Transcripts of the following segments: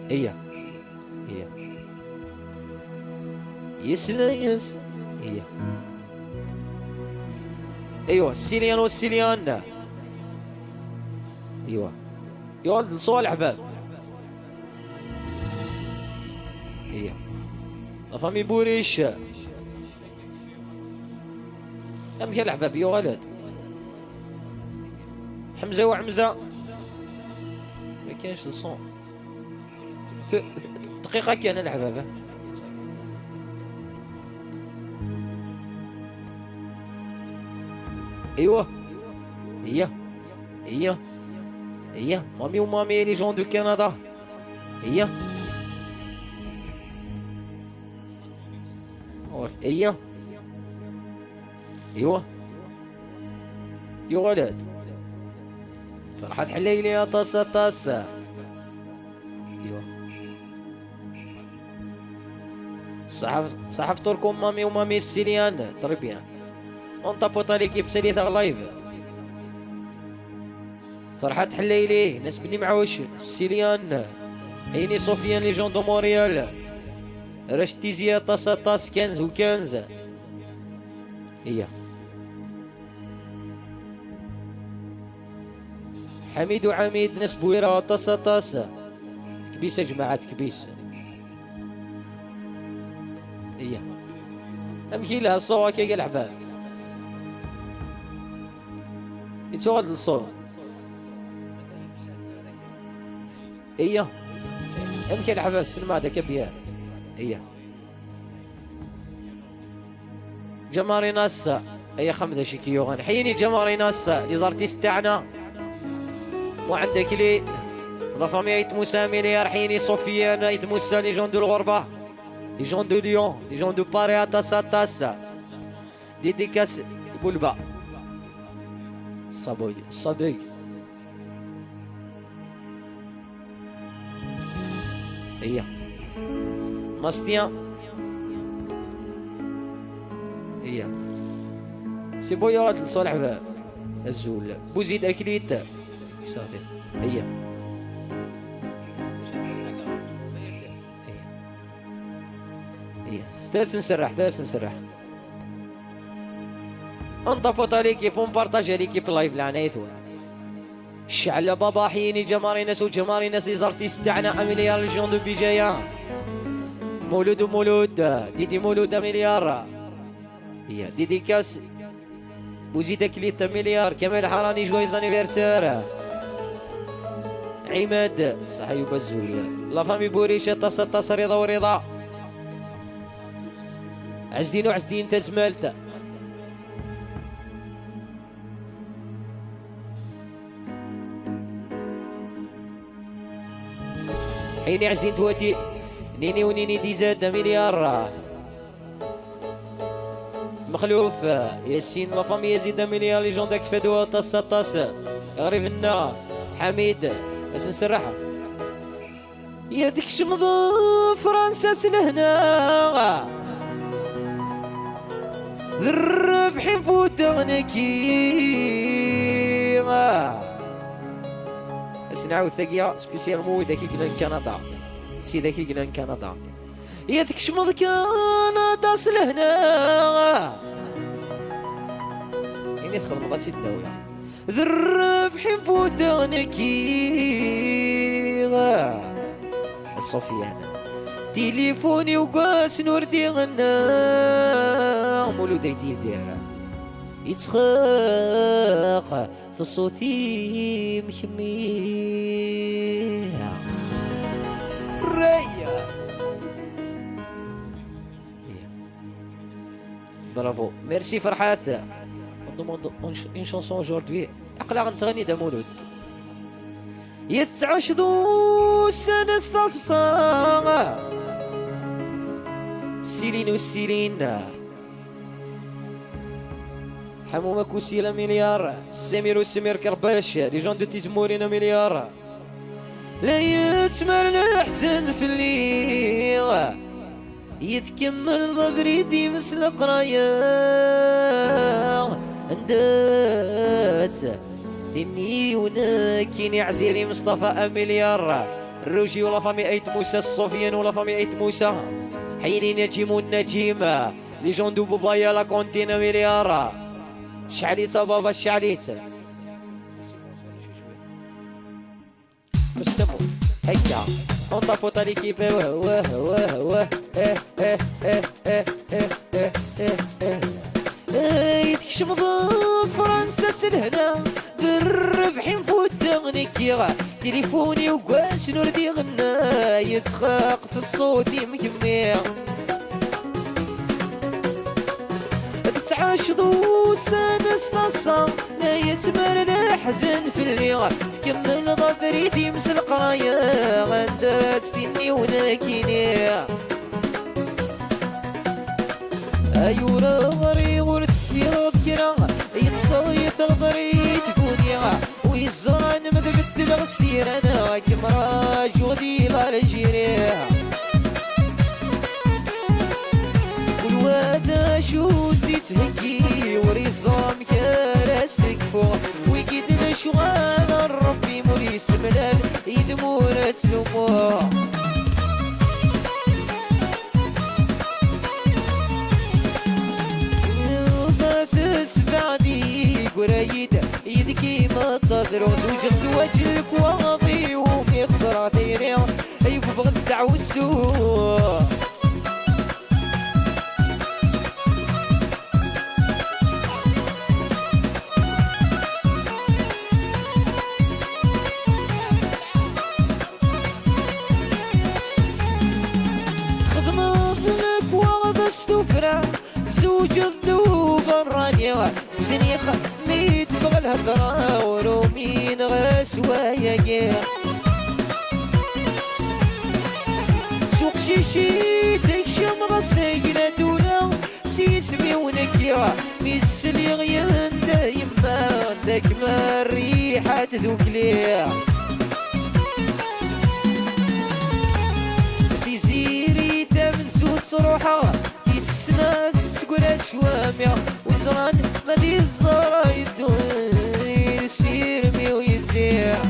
هي هي يسليس هي. ايوه السيليان والسيليان. ايوه يا ولد صوالح باب. هي فامي بوريش. ام كي الحباب يا ولد. حمزه وحمزه ما كاينش الصون. دقيقه كان الحباب. ايوه هي هي هي مامي ومامي لي جون دو كندا. هي هي ايوه يا ولد. فرحات حليلي يا طاسة طاسة. ايوه صحف تركم مامي ومامي السيليان تربيان. اون تابوت ليكيب ساليثا لايف. فرحات حليلي ناس بني معوش السيليان. عيني صوفيان لي جون دو مونريال. رشتيزيا طاسة طاس كنز وكنز. هي حميد وعميد ناس بويرة طاسة طاسة. تكبيس يا جماعة تكبيس. هي امشي لها الصوت كي الحباب. يتسوغل الصوت. هي امشي الحباب السينما هذا كبير. هي جماري ناس. هي خمدة شكيوغان حيني جماري ناس لي زارتيست تاعنا. وعندك لي لا فامي يتموسى مليار. حيني صوفيان يتموسى لي جون دو الغربة. لي جون دو ليون لي جون دو باري طاسا طاسا. ديديكاس بولبا صابوي صابي. هي ماستيان. هي سي بويات لصالح الزول بوزيد اكليت. هي هي ثلاث نسرح ثلاث نسرح. انطفوت ليكيب ونبارطاجي ليكيب لايف لعنايتو. الشعل بابا حيني جماري ناس وجماري ناس لي زارتيست تاعنا اميليار ليجون دو بيجايا. مولود ومولود ديدي مولود مليار. هي ديديكاس بوزيد كليت مليار. كمال حراني جويز انيفرسير. عماد صحي وبزول. لا فامي بوريشة طاسة رضا ورضا. عزدين وعزدين تزمالت. حيني عزدين تواتي نيني ونيني دي زاد مليار. مخلوف ياسين لا فامي يزيد مليار لي جون داك فدوى طاسة غريفنا. حميد بس نسرحها. يا ديك شمض فرنسا سلهنا. ذرب حفو دغنكي. اسنعو ثقيا سبيسيال مو ذاكي كنا كندا. سي ذاكي كنا كندا. يا ديك شمض كندا سلهنا. يعني تدخل مضاتي الدولة. ذرب حفو دغنكي. الصوفيان تليفوني وقاس نور دي غنا. مولود يدير يتخاق في صوتي مخمي. ريا برافو ميرسي فرحات. اون شونسون اجوردي اقلع غنتغني دا مولود. يتعشدو سنة صفصا. سيلين والسيلين. حمومك وسيلة مليار. سمير وسمير كرباش لي جون دو تيزمورين مليار. لا يتمر الحزن في الليل. يتكمل ضبريدي مثل قرايا. اندات دني وناكيني عزيري مصطفى مليار. الروجي ولا فامي ايت موسى، الصوفيان ولا فامي ايت موسى، حيرين نجيم النجيم لي جون دو بوبايا لا كونتينا مليار. شعليت بابا شعليت مستمو هيا اون طابوطا ليكيب واه واه واه واه يتكشم ضد فرنسا سلهنا بالربحين فوت نكيغا تليفوني وقاس نوردي غنا يتخاق في الصوت يمكمي تسعاش ذو سادس نصا لا يتمر الحزن في الليل تكمل ظفريتي مس القرايا غندا تستني وناكيني أيورا غري ورد في ركرا يتصيط غري تكوني ويزران مذبت الغسير أنا كمرا جودي لالجيري والوادا شو تهكي وريزام كارستك فوق ويقيد الشغال ربي مريس ملال يدمور تلومو بعدي قريد يدكي ما تضرب زواج الكواضي وميخسر طيري اي بغض الدعوة السوء خدمة لك وغض استفرع زوج الذوب الرانيا سنيخة ميت فغل هضرا ورومين غسوايا سوق شيشي تكشم غسيلة دولا سيسمي ونكيا ميسلي غيان دايما داك ما الريحة ذوك ليا في زيري تمن سوت صروحة يسنا تسقلت شوامية وزران مدي الزرا يدون يسيرمي ويزيع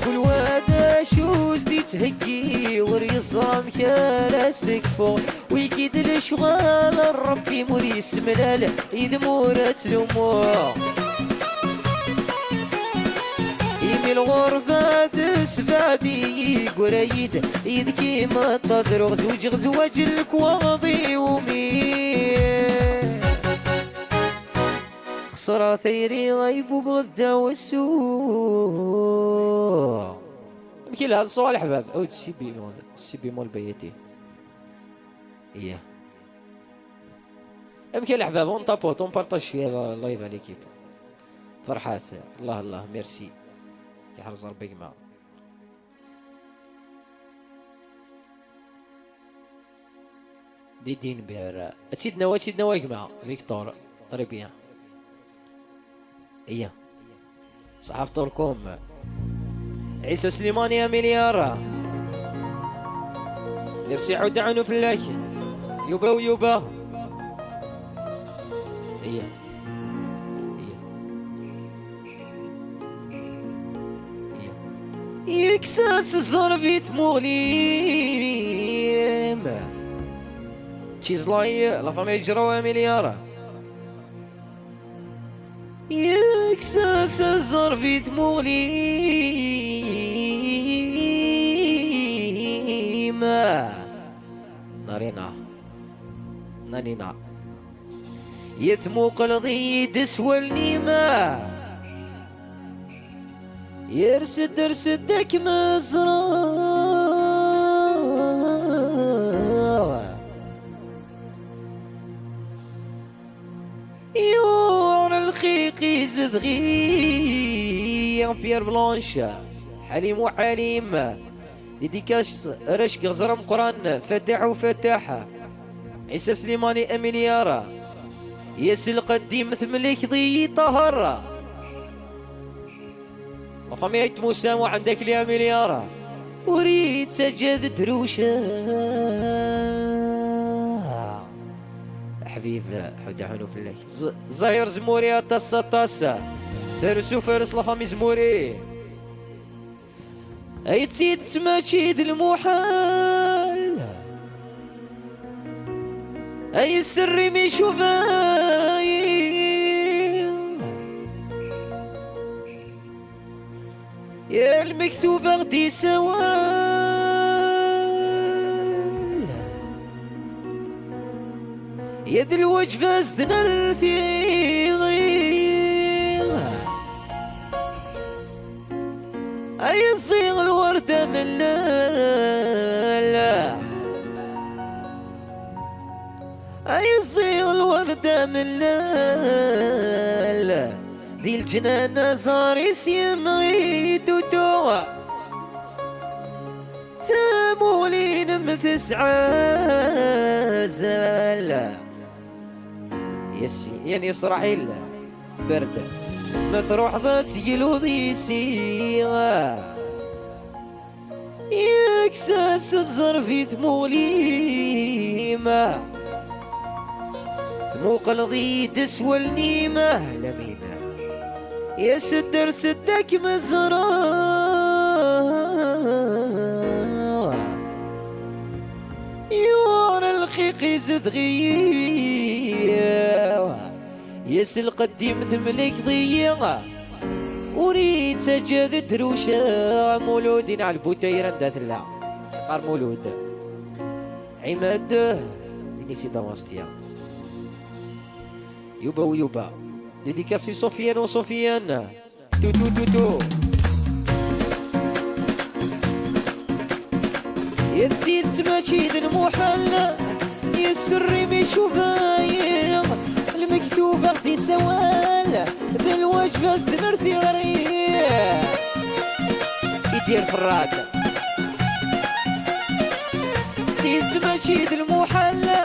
كل وادا شوز دي تهكي وريزرام كالاستك فوق ويكيد الشغال الربي مريس ملال يدمور تلومو يمي الغرفة تسبعدي قريد يدكي ما تضرغ زواج الكواضي ومي خسرة ثيري غيب وغدا والسوء يمكن لها الصوالح حباب او السي بيمول بيتي ايه يمكن الحباب اون طابوت اون بارطاج فيها اللايف على ليكيب فرحات الله ميرسي يحرز ربي ما دين بير تسيدنا يا جماعه فيكتور طريبيا ايه صحفتكم عيسى سليماني يا مليار نفسي عود عنو في الله يوبا ايه يكساس الزرفيت مغليم تشيز لاي لا فامي جراوة مليارة يكساس الزرفيت مغليم نارينا يتمو قلضي دسوى النيمة يرسدك مزرعة يور الخيقي زدغي بيير بلانشا حليم وحليم ديديكاش رشق غزرم قران فتح وفتاحة عيسى سليماني اميليارا ياسل قديم مثملك ضي طهر وفامي موسى وعندك ليا مليارة وريد سجد دروشة حبيب حد عنو في الله زهير زموري طاسة فارس لا فامي زموري اي تزيد تماشيد المحال اي السر ميشوفاين يا المكتوب غدي سوال يا ذي الوجبة زدنا الثيغ اي تصيغ الوردة من لا اي تصيغ الوردة من لا ذي الجنان صار يسيمغي توتو ثمولين متسعة زال يعني إسرائيل بردة ما تروح ذات يلوذي سيغة يكساس الزرفي ثموليمة ثمو قلضي تسوى النيمة لمينة يا سدر سدك مزرا يوار الخيق زد غيا يسل قديم تملك ضيقة وريد سجاد دروشة مولودين على البوتيرة ندات الله قار مولود عماد نسي دوستيا يوبا ويوبا ديديكاسي سفيان وسفيان تو تو تو تو يتزيد تماشيد المحلى يسري بشوفايا المكتوب غدي سوال ذا الوجبة زدنرثي غريب يدير فراد تزيد تماشيد المحلى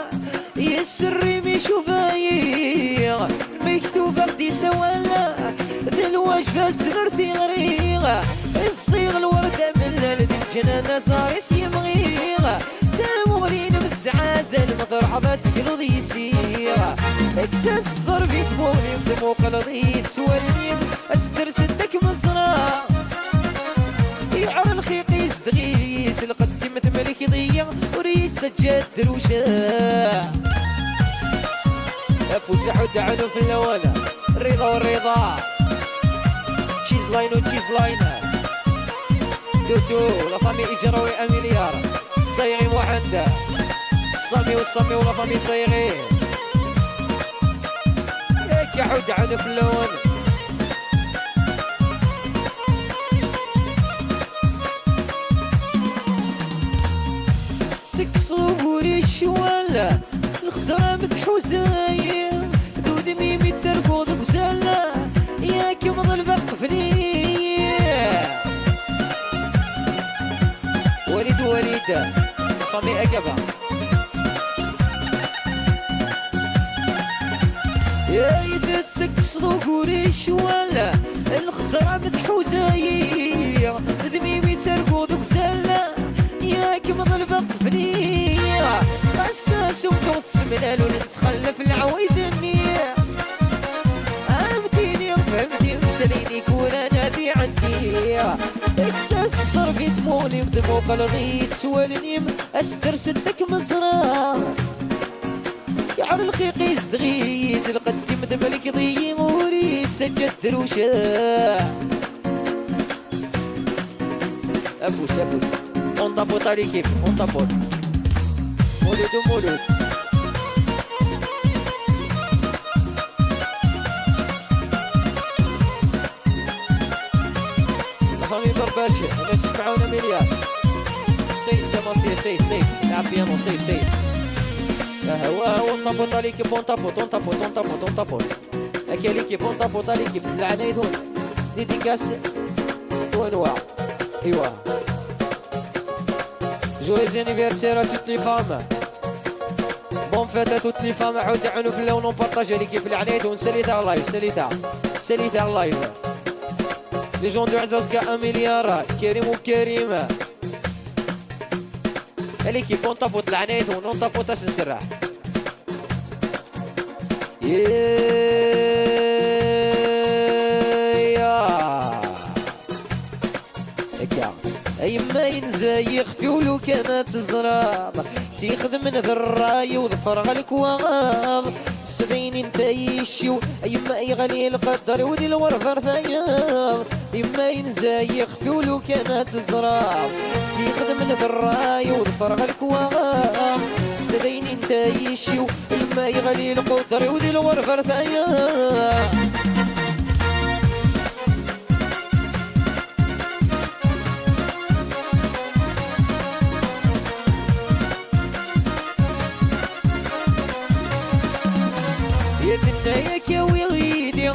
يسري بشوفايا المكتوب غدي سوال ذا الوجبة زدنرثي غريب الصيغ الوردة من ليلة الجنان صار يسيمغيغ تمورين متزعازة المطرحة تقلض يسيغ اكساس الصرف تموري بدمو قلضي تسوى النيم استر سدك مصرا يعر الخيق يصدغيس القدمة ملك ضيق وريد سجاد دروشة افوسح ودعنو في الاولى الرضا والرضا تشيز لاين وتشيز لاين توتو لا فامي إجراوي أميليار صيغي وحندا الصامي والصامي ولا فامي صيغي ياك يحود عنو في اللون سك صبوري الشوالة الخزرة متحوزايا دود ميمي ترفض غزالة ياك مضل بقفني وليد فامي أقبا يا يدتك صدوقوري شوالا الخزرة متحوزايا ذميمي ترقود وغزالة ياك مظلبق فنية قاسنا سوتو تسملالو نتخلف العوايد النية فهمتيني مسليني كورا نادي عندي اكساس صرفي تمولي بدمو قلضي تسوى النيم استر سدك مزرا يعر الخيق يزدغيس القدم ذملك ضي وريد سجد دروشة افوس اون طابوط علي كيف اون طابوط مولود فامي برباشي الناس يسمعونا مليار سيس مصري سيس لعب بيانو سيس هو طابوط عليك اون طابوط هكا ليكيب اون طابوط عليك العناية هون ديديكاس وانواع ايوا جويز انيفرسير ا توت لي فام بون فيت ا توت لي فام عاود عنو في اللون ونبارطاجي ليكيب العناية هون ساليتها لايف ساليتها لايف لي جون دو عزاز كا 1 مليار كريم وكريمه ليكيب اون طابوط العناية هون اون طابوط اش نسرح يما ينزايخ في ولو كانت زراب تيخذ من ذراي وظفر الكواغ سدين انت يشيو يما يغلي القدر ودي الورفر ثياب يما ينزايخ في ولو كانت زراب تيخذ من ذراي وظفر الكواغ سدين انت يشيو يما يغلي القدر ودي الورفر ثياب ياك يا ويليدي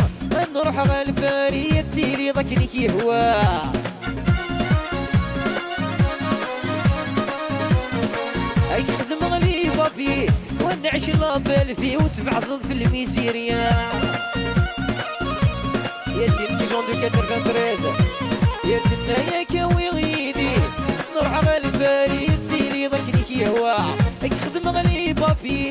نروح غالبارية تسيري ضكني كيهوا اي خدم غلي بابي ونعيش لابال فيه وتبعض في الميزيريا يا سيدي جون دو 93 يا ياك يا ويليدي نروح غالبارية تسيري ضكني كيهوا اي خدم غلي بابي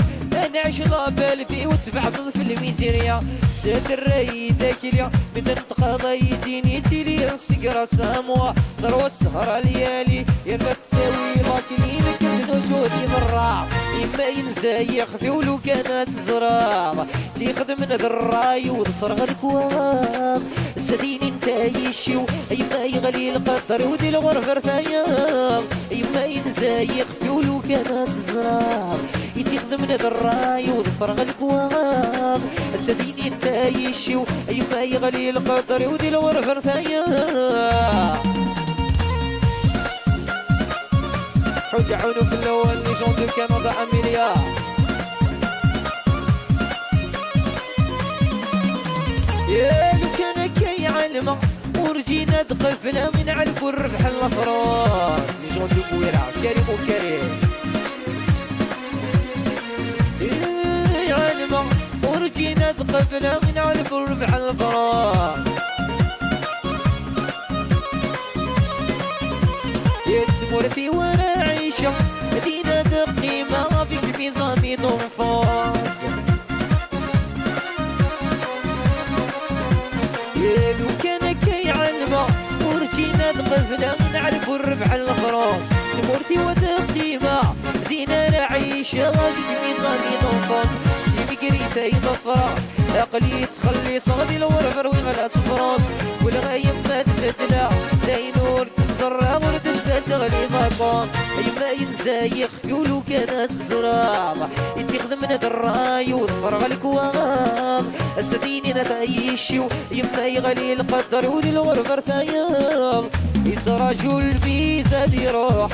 نعيش لابال فيه وتبعض في الميزيريا ساد الرايدة كليا من نتقاضى يديني تيلي السكرة ساموا ثروة السهرة ليالي يرفع تساوي لاكلين كسنو سوري ضرع إما ينزايخ في ولو كانت زراغ تيخذ من ذراي وظفر الكواغ سدين انت يشيو إما يغلي القطر ودي الغرفر ثياب إما ينزايخ في ولو كانت زراغ يتيخذ من ذراي وظفر الكواغ سدين انت يشيو أيما يغلي القدر ودي الورفر ثياب حج عونو في الاول ليجون دو كندا اميليا يا لو كان كي علمه ورجينا دخلنا من علف الربح الافراس ليجون دو بويرا كريم وكريم علمه ورجينا دخلنا من علف الربح الافراس يتمرتي وانا عيشه مدينه قيمه فيك ميزامي دونفاس لو كان كي علمه ورجينا دخلنا نعرف الربح الفراس تمرتي ودقيمه مدينه عيشه فيك ميزامي دونفاس سيمي قريته يضفره عقلي تخلي صغدي الورفر ويغلى صفراس والغايم ما تبدلا داي نور تبزرها ورد الزغلي مقام يما ينزايخ في ولو كانت الزراغ يتيخذ من ذراي وظفر الكواغ السديني نتعيشيو يما يغلي القدر ودي الورفر ثياب يسراجو الفيزا دي روح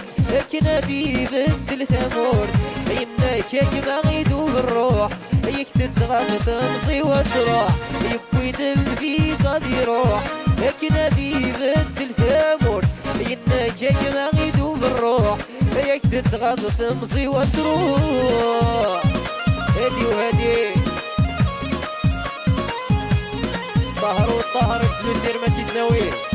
كنا بيبدل ثمور يماك يما غيدو بالروح يك تتغاب تمضي وتروح يبويد الفيزا دي روح كنا بيبدل ثمور يناك يما غيدو بالروح يك تتغاب تمضي وتروح هادي وهادي طهر والطهر الفلوس يرمى تناوي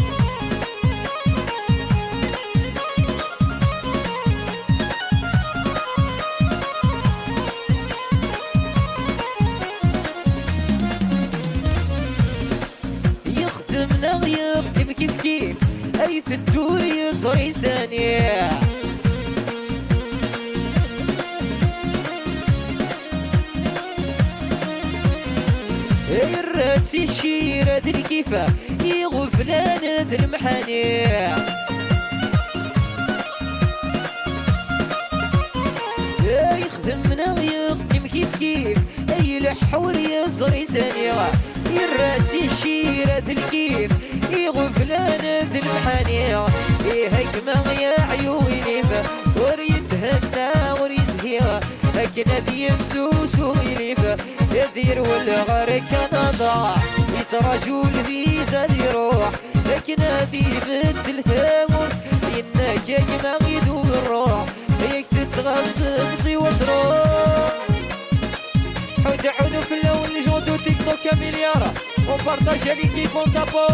يخدم كيف كيف اي في الدور يزري ثانية الراتي الشيرة دري كيفه يغفلان المحانية يخدمنا يقدم كيف كيف اي لحور يزري ثانية الراتي الشيرة الكيف يغفلان المحانية هكما يا عيوني وريتهنا وريزهيها لكن ذي مسوس ويليفه يدير والغار كان ضاع يترجل ذي زاد يروح لكن ذي بدل ثامر إنك يجمع يدو الروح هيك تتغطي وتروح حود حودو في اللون اللي جودو تيك توك مليارة وبارتاج لي كيفون كابو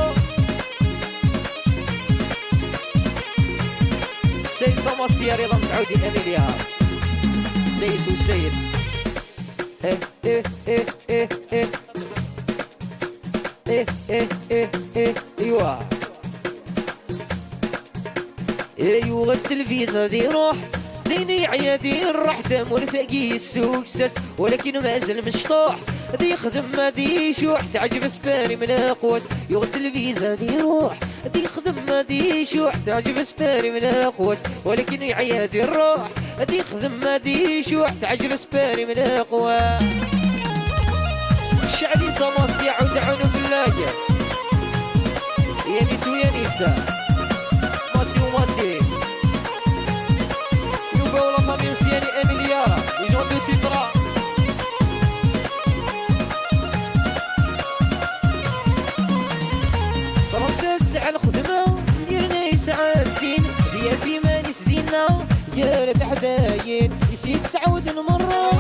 600 ماستيا رضا مسعودي مليار سيس وسيس ايه ايه ايه ايه ايه ايه ايه ايه ايه ايوا ايوا التلفيزة دي روح ديني عيادي راح تمر ثقي السوكسس ولكن مازال مشطوح دي خدم ما دي شوح تعجب سباري من اقوس يغ التلفيزة دي روح دي خدم ما دي شوح تعجب سباري من اقوس ولكن عيادي الروح دي خدم ما دي شوح تعجب سباري من اقوس الشعبي طماس يعود عنو بالله يا نسو يا نسا ماسي وماسي يوبا ولا فامي سياني اميليارا لي جون دو تيترا فرنسا تسعى الخدمة ديرنا يسعى السين هي في مانيس دينا دير تحداين يسيد سعود المرة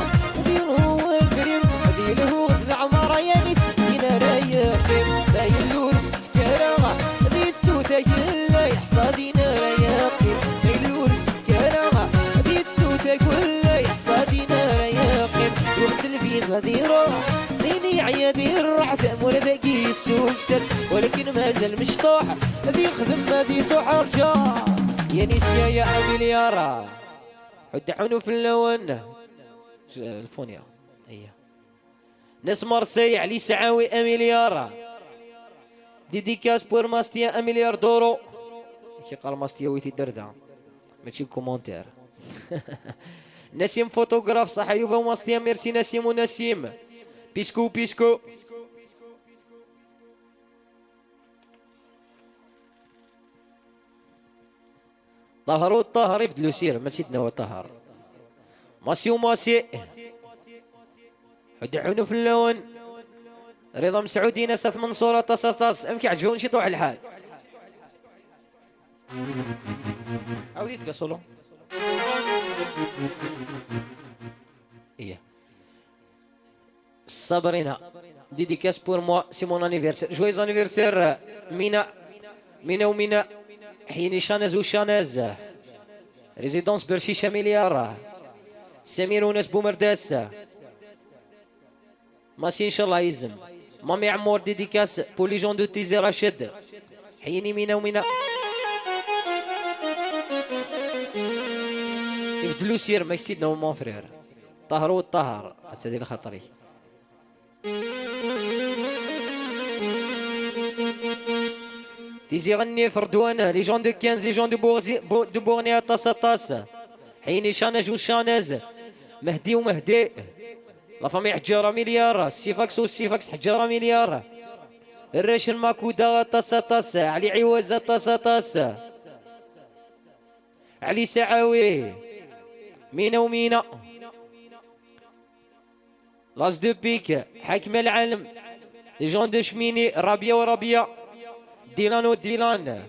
دير هو كريم دير هو غد العمارة يا نيس دينا رايقين باين لورس كرامة ديت سوتك لا يحصى دينا رايقين باين لورس كرامة ديت سوتك ولا يحصى دينا رايقين وقت الفيزا دي روح ديني عيادي راح تأمر ذكي السوق ست ولكن مازال مشطوح ذي خدم ما دي سحر جار يا نسيا يا اميليارا حد عنو في اللون الفونيا هي ناس مارسي علي سعاوي اميليارا ديديكاس بور ماستيا اميليار دورو كي قال ماستيا ويتي دردا ماشي كومونتير نسيم فوتوغراف صح يوفا ماستيا ميرسي نسيم ونسيم بيسكو بيسكو طهروا الطهر يبدلوا سير ما نسيتنا هو طهر ماسي وماسي حد في اللون رضا مسعودي نسف منصورة تصاص امكي عجبون شي طوع الحال عاودي تقصلو ايه صابرينا ديديكاس بور موا سي مون انيفرسير جويز انيفرسير مينا ومينا حيني شاناز وشاناز ريزيدونس برشيشة مليار سمير وناس بومرداس ماشي ان شاء الله يزم مامي عمور ديديكاس بور لي جون دو تيزي راشد حيني مينا ومينا يبدلو سير ما يسيدنا مون فرير طهروا الطهر هتسدي الخطري تيزي غني فردوانه لي جون دو 15 لي جون دو بورنيا طاس حيني شاناج وشاناز مهدي ومهدي لا فامي حجاره مليار السيفاكس والسيفاكس حجاره مليار الراشن ماكودا طاس علي عوازه طاس علي سعاوي مينا ومينا لاس دو بيك حاكم العالم لي جون دو شميني رابيه ورابيه ديلان وديلان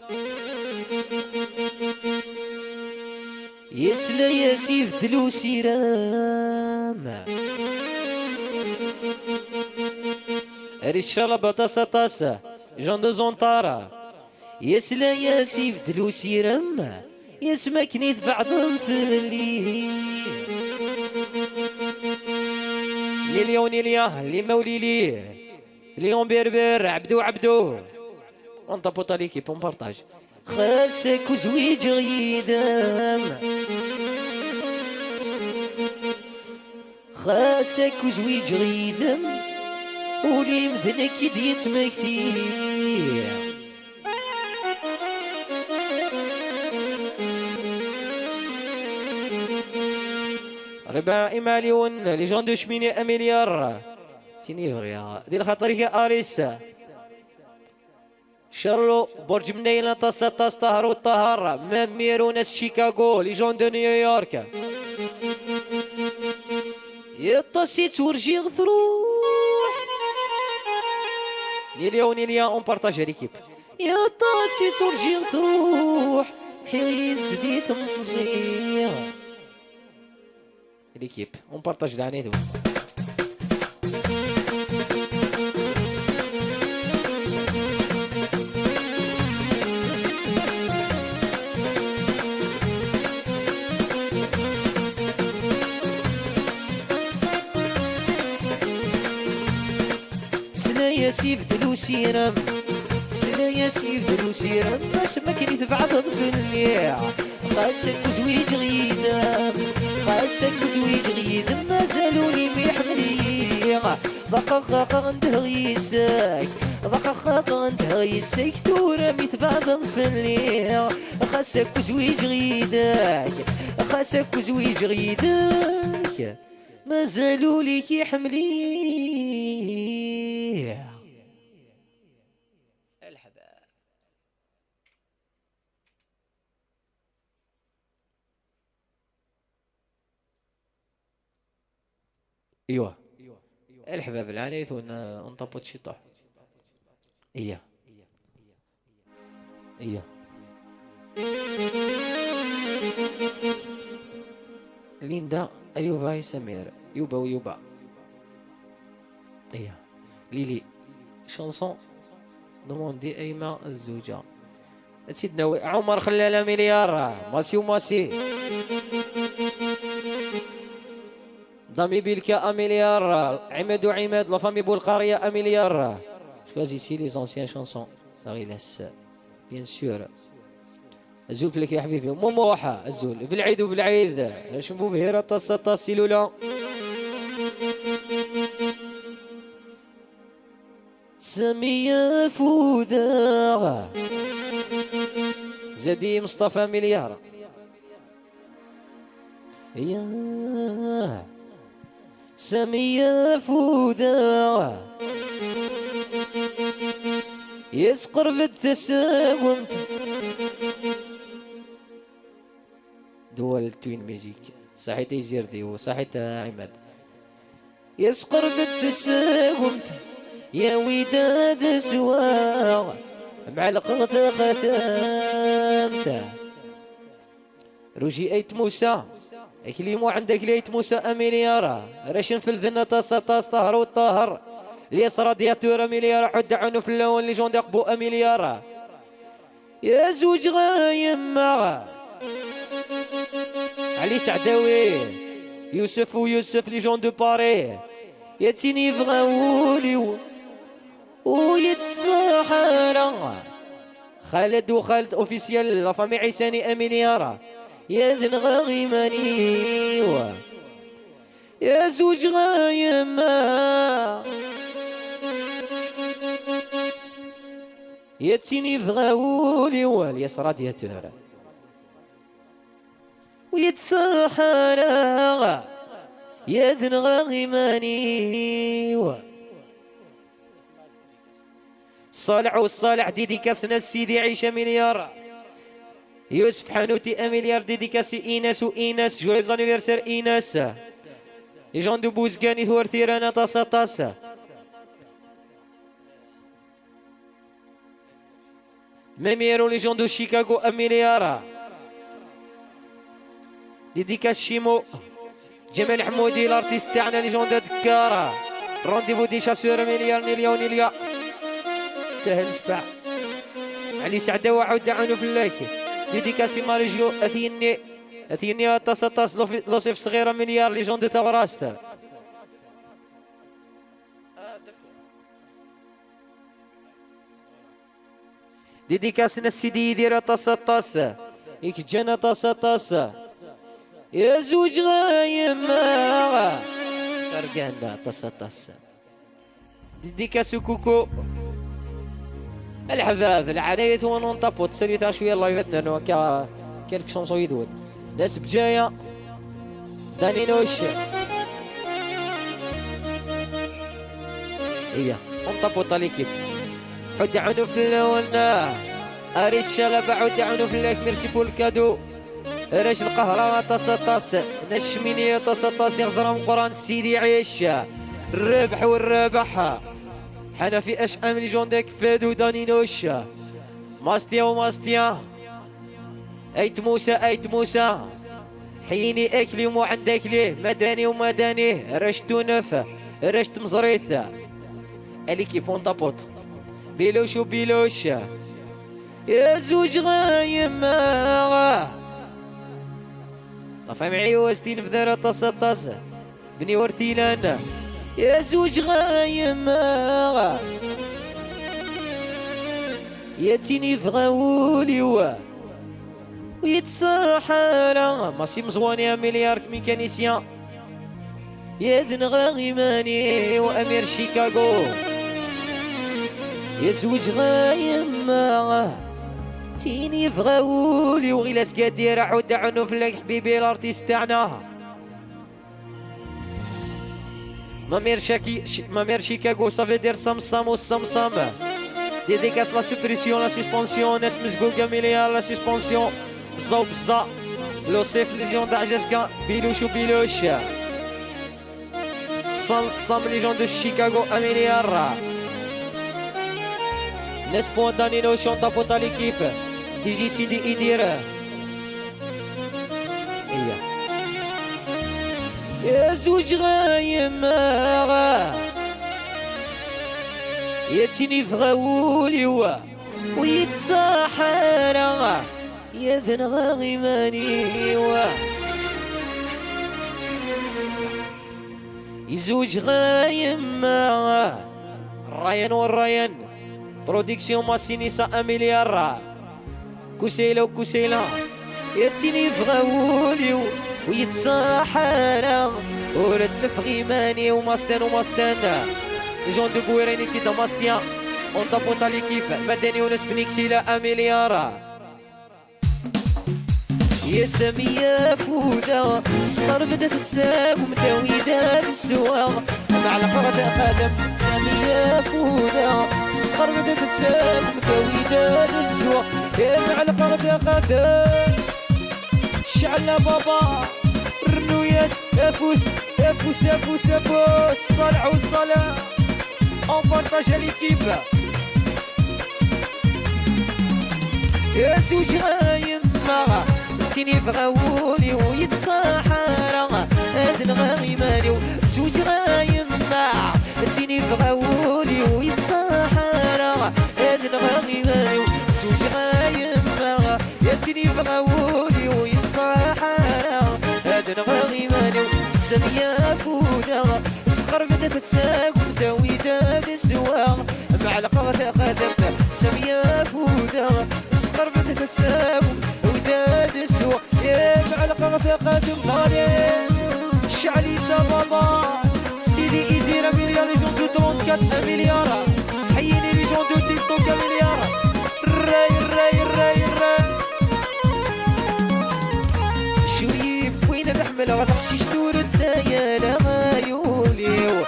يسلا يا سيف دلو سيرام ريشالا بطاس جون دو زونطارا يسلا يا سيف دلو سيرام يسمك نيت بعض الفلي مليون اللي مولي ليه ليون بربر عبدو on tapote à l'équipe, on partage. خاسك وزويج غيدام خاسك وزويج غيدام ولي مذنك يديت مكتير ربع مليون لي جون دو شميني اميليار تيني فريا دير خاطرك اريس شارلو برج منيلة طاس طهر والطهر ماميرو ناس شيكاغو لي جون دو نيويورك يطاسيت ورجي غتروح نيليا اون بارطاج ليكيب يطاسيت ورجي غتروح حين سديت مزير ليكيب اون بارطاج العنيد سيف دلو سيرام سلا يا سيف دروسير بس ما كنت بعض الدنيا خاصك زويج غيدا خاصك زويج غيدا ما زالوني محملي بقى خاقا ندهيسك بقى خاقا ندهيسك تورا متبعض الدنيا خاصك زويج غيدك خاصك زويج غيدك ما زالوا ليك يحملي الحباب. ايوه الحباب العنيث ونطبط الشطح. ايوه ايوه ليندا ايوه سمير يوبا ويوبا. ايوه ليلي شانسون دوموندي ايما الزوجة سيدنا عمر خلالة مليار ماسي وماسي ضمي بيلكا مليار عماد وعماد لا فامي بولغاريا مليار شوازي سي لي زونسيان شانسون فغيلاس بيان سور. الزول فيك يا حبيبي موحة الزول بالعيد وبالعيد شنبو بهيرة طاسة سيلولا سمية فوذا زدي مصطفى مليار. يا سمية فوذا يسقر في التساوم دول توين ميوزيك صحيت يزيردي وصحيت عماد يسقر بالتساوم يا وداد سواغ مع القغد ختمت روجي ايت موسى اكليمو عندك ليت موسى اميليارا راشن في الذنة طاس طهر والطاهر ليس رادياتور اميليارا حد عنو في اللون اللي جون يقبو اميليارا يا زوج غايمة علي سعداوي يوسف ويوسف لي جون دو باري ياتيني فغاولي ويتصحرا خالد وخالد اوفيسيال لا فامي عيساني اميليارا يا ذن غايماني يا زوج غايمة ياتيني فغاولي والياس رادياتور ويتسحر يا ذن غايماني صالح والصالح ديديكاسنا السيدي عيشة مليار يوسف حانوتي اميليار ديديكاسي ايناس وايناس جويز انيفرسير ايناس جون دو بوزكاني ثورثيرانا طاسا ميميرو لي جون دو شيكاغو اميليارا ديديكاس شيمو جمال حمودي الارتيست تاعنا لي جون دو دكارا رونديفو دي شاسور مليار مليون نيليا تستاهل سبع علي سعده وعود عنو في اللاكي ديديكاسي ماريجيو اثيني طاس لوصيف صغيره مليار لي جون دو تاوراستا ديديكاسنا السيدي يدير طاس يك جانا طاس يا زوج غايمة فرقانا طاس ديديكاسو كوكو الحباب العناية ونطبط ساليتا شويه لايفتنا نو كالك شونسو يدود ناس بجايه داني نوش ايه ونطبط ليكيب حد عنو في اللون اري الشغب حد عنو في الليك ميرسي بول كادو ريش القهرة طاس نشميني طاس يغزرهم قران سيدي عيش الربح والربح حنا في اشعام لي جون ديك فادو داني نوش ماستيا وماستيا ايت موسى حيني اكلي ومو عندك ليه مداني ومداني رشتو نف رشت مزريث اللي كيفون طابوط بيلوش يا زوج غايمة فهم عيوستين في دارة طاس بني ورثيلان يا زوج غايمة ياتيني فغاولي ويتسحر ماشي مزواني مليار ميكانيسيان يدن غيماني وامير شيكاغو يزوج غايما تيني فغاولي وغيلاس قادير عود عنو في لك حبيبي الارتيست تاعنا مامير شيكاغو صافي دير صمصم والصمصم ديديكاس لا سوبريسيون لا سسبونسيون ناس مزقوقة مليار لا سسبونسيون بزا وبزا لو سيف ليزيون تاع جاسكا بيلوش وبيلوش صمصم ليجون دو شيكاغو اميليار ناس بونتانينو شونتا بوتا ليكيب دي جي سي دي يدير يا زوج غايما ياتيني فغاولي ويتسحر يا ذن غايماني يزوج غايما الريان والريان برودكسيون ماسينيسا اميليار كوسيلا وكوسيلا ياتيني فغاولي ويتسحر ورد سفغيماني وماستان جون دو بويريني سي داماستيان اون تابوتا ليكيب مدني ونس بنيكسيلا اميليارا يا سمية فودة سطر بدات الساق ومتاويدة بالسواق مع القرد خادم سمية فودة سطر بدات الساق ومتاويدة بالسواق مع القرد خادم شعل بابا رنوياس افوس افوس افوس افوس صلع والصلاة اون بارطاج ليكيب يا زوج غايما سيني فغاولي ويتسحر هاد الغايماني زوج غايما سيني فغاولي ويتسحر هاد الغايماني زوج غايما يا سيني فغاولي ويتسحر هاد الغايماني السمية فودا صخر بدات الساق ومتاويدة بالسواق مع القرد خادمنا سمية فودا صخر بدات الساق وداد السواق مع القرد خادمنا شعلي بابا سيدي يدير مليار لي جون دو 34 مليار حييني لي جون دو تيك توك مليار الراي الراي الراي الراي شويب وين بحمل غتخشي شتورة سيالة غايوليو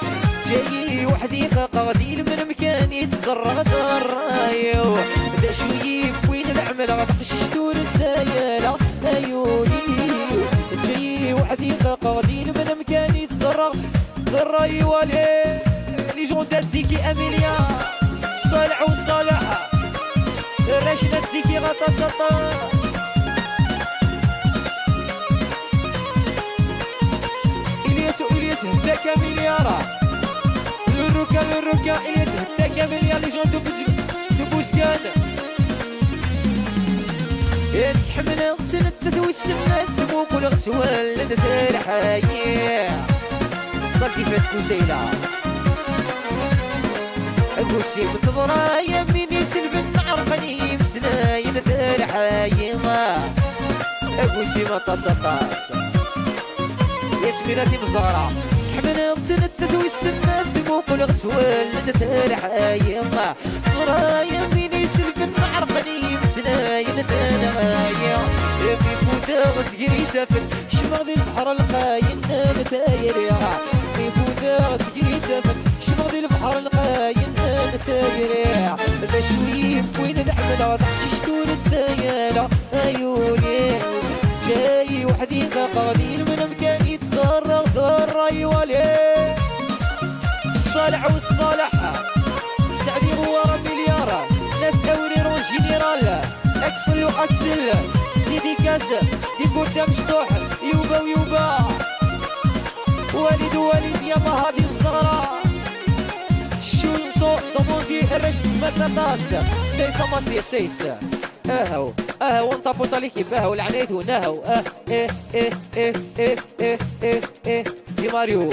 جاي وحدي قاعدين من مكاني تزرع درايو دا شويب وين بحمل غتخشي شتورة سيالة غايوليو جاي وحدي قاعدين من مكاني تزرع درايو لي جون تزيكي اميليا صالح وصالح راشدة تزيكي غطاس غطاس إلياس هداك مليارة للركا إلياس هداك مليار لي جون دو بوزكان حملة غسلت والسمات سموك والغسوال لدى الحياة صافي فات كوسيلة أقوسي متضرا يميني سلب عرقني مسناين دار حياة أقوسي ما تصطاس ياسميناتي مزارة حملة غسلت تسوي السنات سموك والغسوال لدى الحياة ضرا يميني سلب عرقني مسناين دار حياة ربي فوتا غسقري سافر شمغ ذي البحر القاين نتايريا ربي فوتا غسقري سافر شمغ ذي البحر القاين نتايريا ذا شويب وين نعمل غتخشي شتورة سيالة عيوني جاي وحدي قليل من مكاني تزرر ضراي ولي الصالح والصالح سعدي غوار مليار ناس اوريرون جينيرال اكسل واكسل ديديكاس دي بوردا مشطوح يوبا ويوبا والد يابا هادي مصغرة شو نصو ضموندي الرشد متنطاس سيسا ماستي سيسا اهو وانت بوطاليكي باهو العنيتو ناهو دي ماريو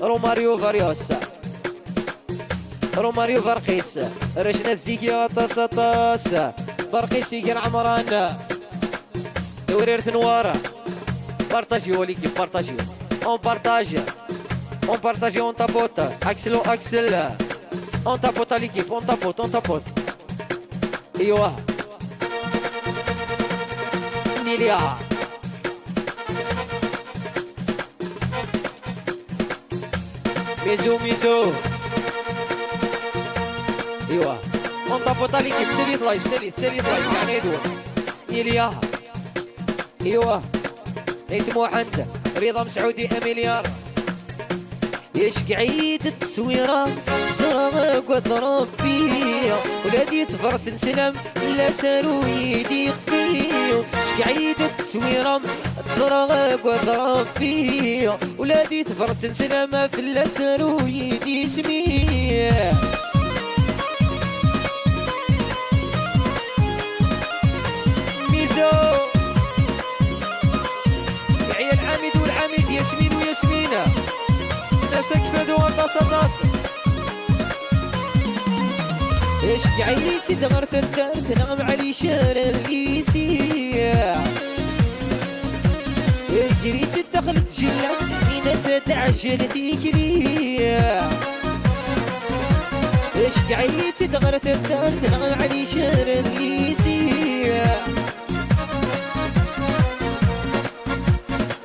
روماريو فاريوس روماريو برقيس رشنة زيكيا طاس برقيس يقر عمران وريرت نوارا بارطاجيو ليكيب بارطاجيو اون بارطاجي اون تابوت اكسلو اكسل اون تابوت ليكيب اون تابوت ايوه نيليا ميزو ايوه اون تابوت ليكيب سيليت لايف يعني يدور نيليا ايوه نيت موحد رضا مسعودي اميليار يشك عيد التصويرة زرق وضرب فيا ولادي تفرت نسلم لا سارو يدي خفيا شك عيد التصويرة زرق وضرب فيا ولادي تفرت نسلم في لا سارو يدي سمية ميزو يعيا العامد والعامد ياسمين وياسمينة ناسك فدو وانتصر ايش قعيتي دغرت الدار تنغم علي شارع الإيسية جريت دخلت جلة ناس تعجلت يكلية ايش قعيتي دغرت الدار تنغم علي شارع الإيسية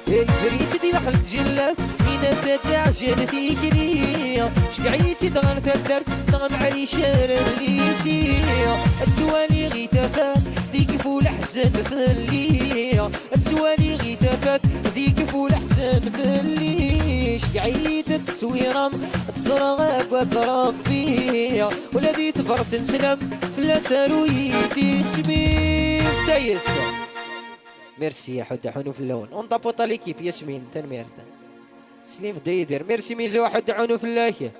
جريت دخلت جلة ناس تعجلت يكلية شقعيتي دغرت الدار نغم علي شارع الإيسية التوالي غيتافات ذيك فول حزن فلية التوالي غيتافات ذيك فول حزن فلية شقعيت التصويرة تصرغك وضرب فيا ولادي تفرت نسلم فلا سارو يدي سمير سايس ميرسي يا حدا حنو في اللون اون طابوطا ليكيب ياسمين تنميرتا تسليم دايدر ميرسي ميزو واحد عنو في الله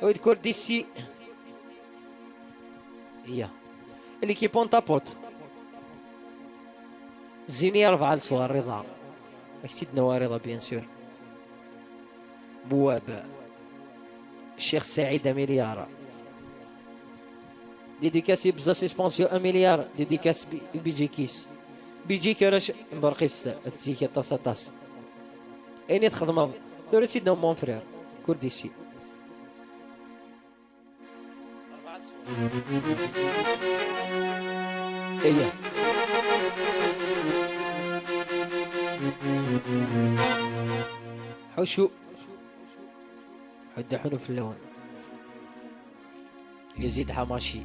ويذكر ديسي يا اللي كيبون تابوت زيني 4 الصوار رضا سيدنا رضا بيان سور بواب الشيخ سعيد مليار ديديكاسي بزا سيسبونسيو 1 مليار ديديكاس بيجيكي راش برقيس تسيكي طاس ايني تخدم دوري سيدنا مون فرير كرديسي ايه حشو حد حنو في اللون يزيد حماشي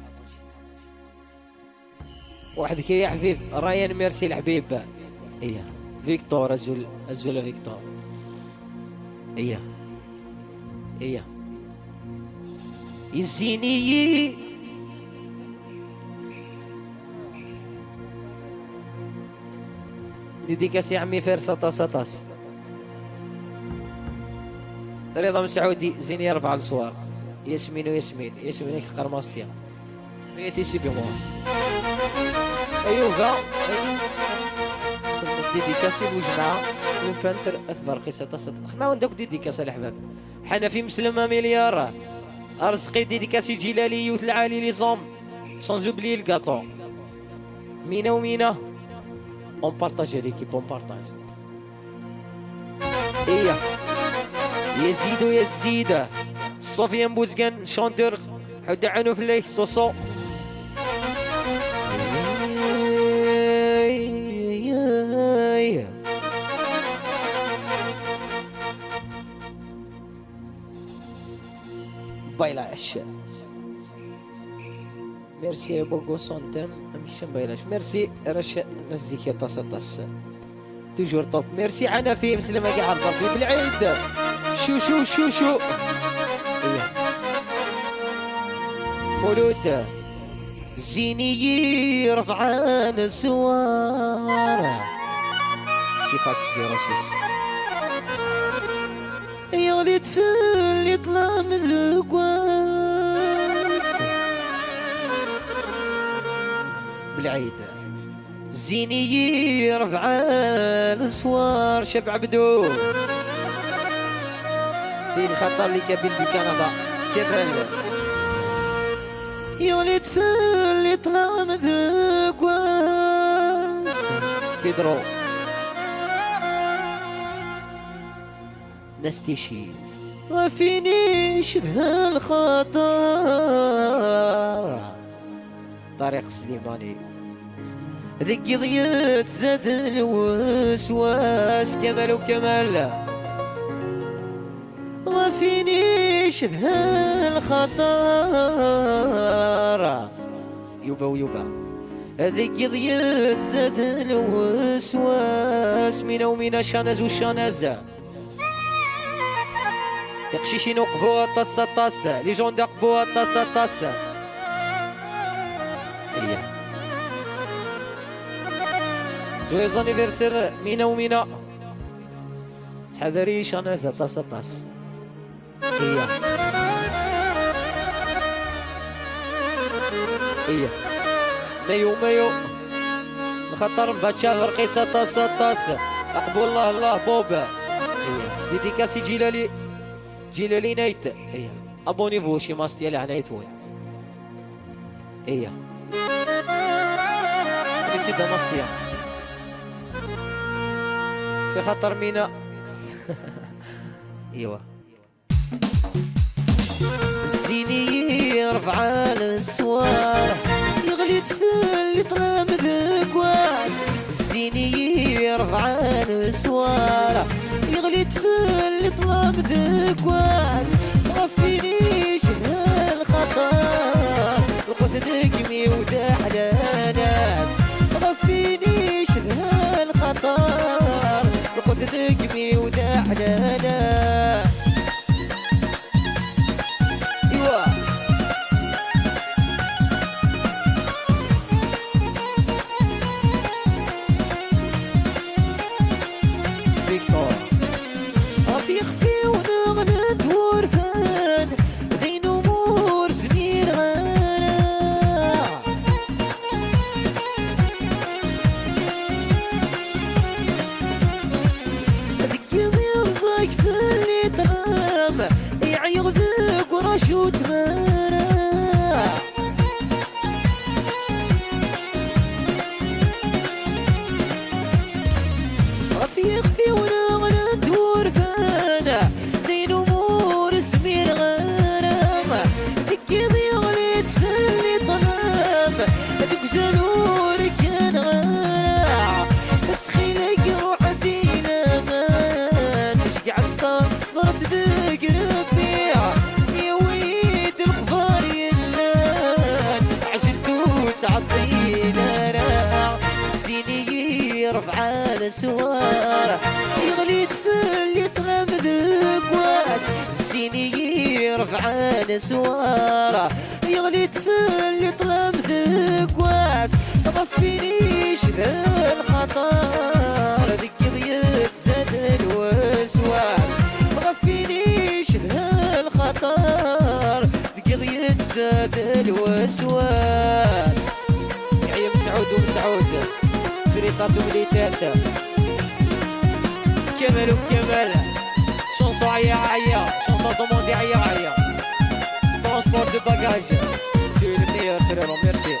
واحد كي يا حبيب رايان ميرسي الحبيب ايه فيكتور ازول فيكتور ايه يزيني ديديكاس يا عمي فير سطاس رضا مسعودي زيني 4 الصوار ياسمين هيك قرماستيا ميتي سي بيمو ايوه ديديكاسي وجماعة من فانتر اثبر قصة خماون دوك ديديكاسي الحباب حنفي مسلمة مليار ارزقي ديديكاسي جلالي يوث العالي لي زوم سون زوبلي الكاطو مينا اون بارطاج ليكيب اون بارطاج ايه يزيد صوفيان بوزقان شونتور حد عنو في الليل صوصو بايلاش ميرسي بوكو سونتم مش بايلاش ميرسي رشا نزيك يا طاس توجور توب ميرسي عنفي مسلمة كاع عرضي بالعيد شو مولود زيني رفعان السوار سيفاكس 06 يا وليد فل يطلع من الكواس بالعيد زيني رفعان السوار شب عبدو دين خطر لي قبل دي كندا كيف يولي طفل يطلع مذاق واس بيدرو ناس تيشي وفينيش ذا الخطر طريق سليماني ذيك ضيت زاد الوسواس كمال وكمال وفينيش ذا الخطر يوبا ويوبا هذيك ضيت زاد الوسواس مينا ومينا شانز وشانز يقشيشين وقفوا طاسة طاسة لي جون دقبوا طاسة طاسة هي جويز انيفرسير مينا ومينا تحذري شانز طاسة طاسة هي مايو مايو الخطر مباتشا رقيصة طاسة طاسة أقبل الله الله بوبا هي ديديكاسي جيلالي جيلالي نايت هي ابونيفو شي ماستيا اللي عنايت وين هي سيدا ماستيا في خطر مينا ايوا الزيني يرفع السوار يغلي طفل يطلع مذاق واس الزيني يرفع السوار يغلي طفل يطلع مذاق واس مغفينيش هالخطر القوت نجمي وداع على ناس مغفينيش هالخطر القوت نجمي وداع على ناس ايوا فيكتور غادي يخفي ونغنى دور فان ذين امور زمير غانا هذيك يضيق في اللي ترام يعيغ ذاك وراشو تمارا غادي يخفي ونغنى دور فان ذين امور زمير غانا ديك يضيغ في اللي طلام هذوك زانور كان غانا تسخيلك روح دينا مان تشقع سطا برس ذاك ربيع يا ويد الخبار يلان عجلتو تعطينا راه الزيني يرفع السوار يغلي طفل يطلع مذاق واس الزيني يرفع السوار يغلي طفل يطلع مذاق واس مغفينيش ذا الخطر ذيك ضيت زاد الوسواس مغفينيش ذا الخطر ذيك ضيت زاد الوسواس يا مسعود ومسعود فريطات ومليتات كمال وكمال شونسو عيا عيا شونسو دوموندي عيا عيا ترونسبور دو باجاج tu es le meilleur frérot merci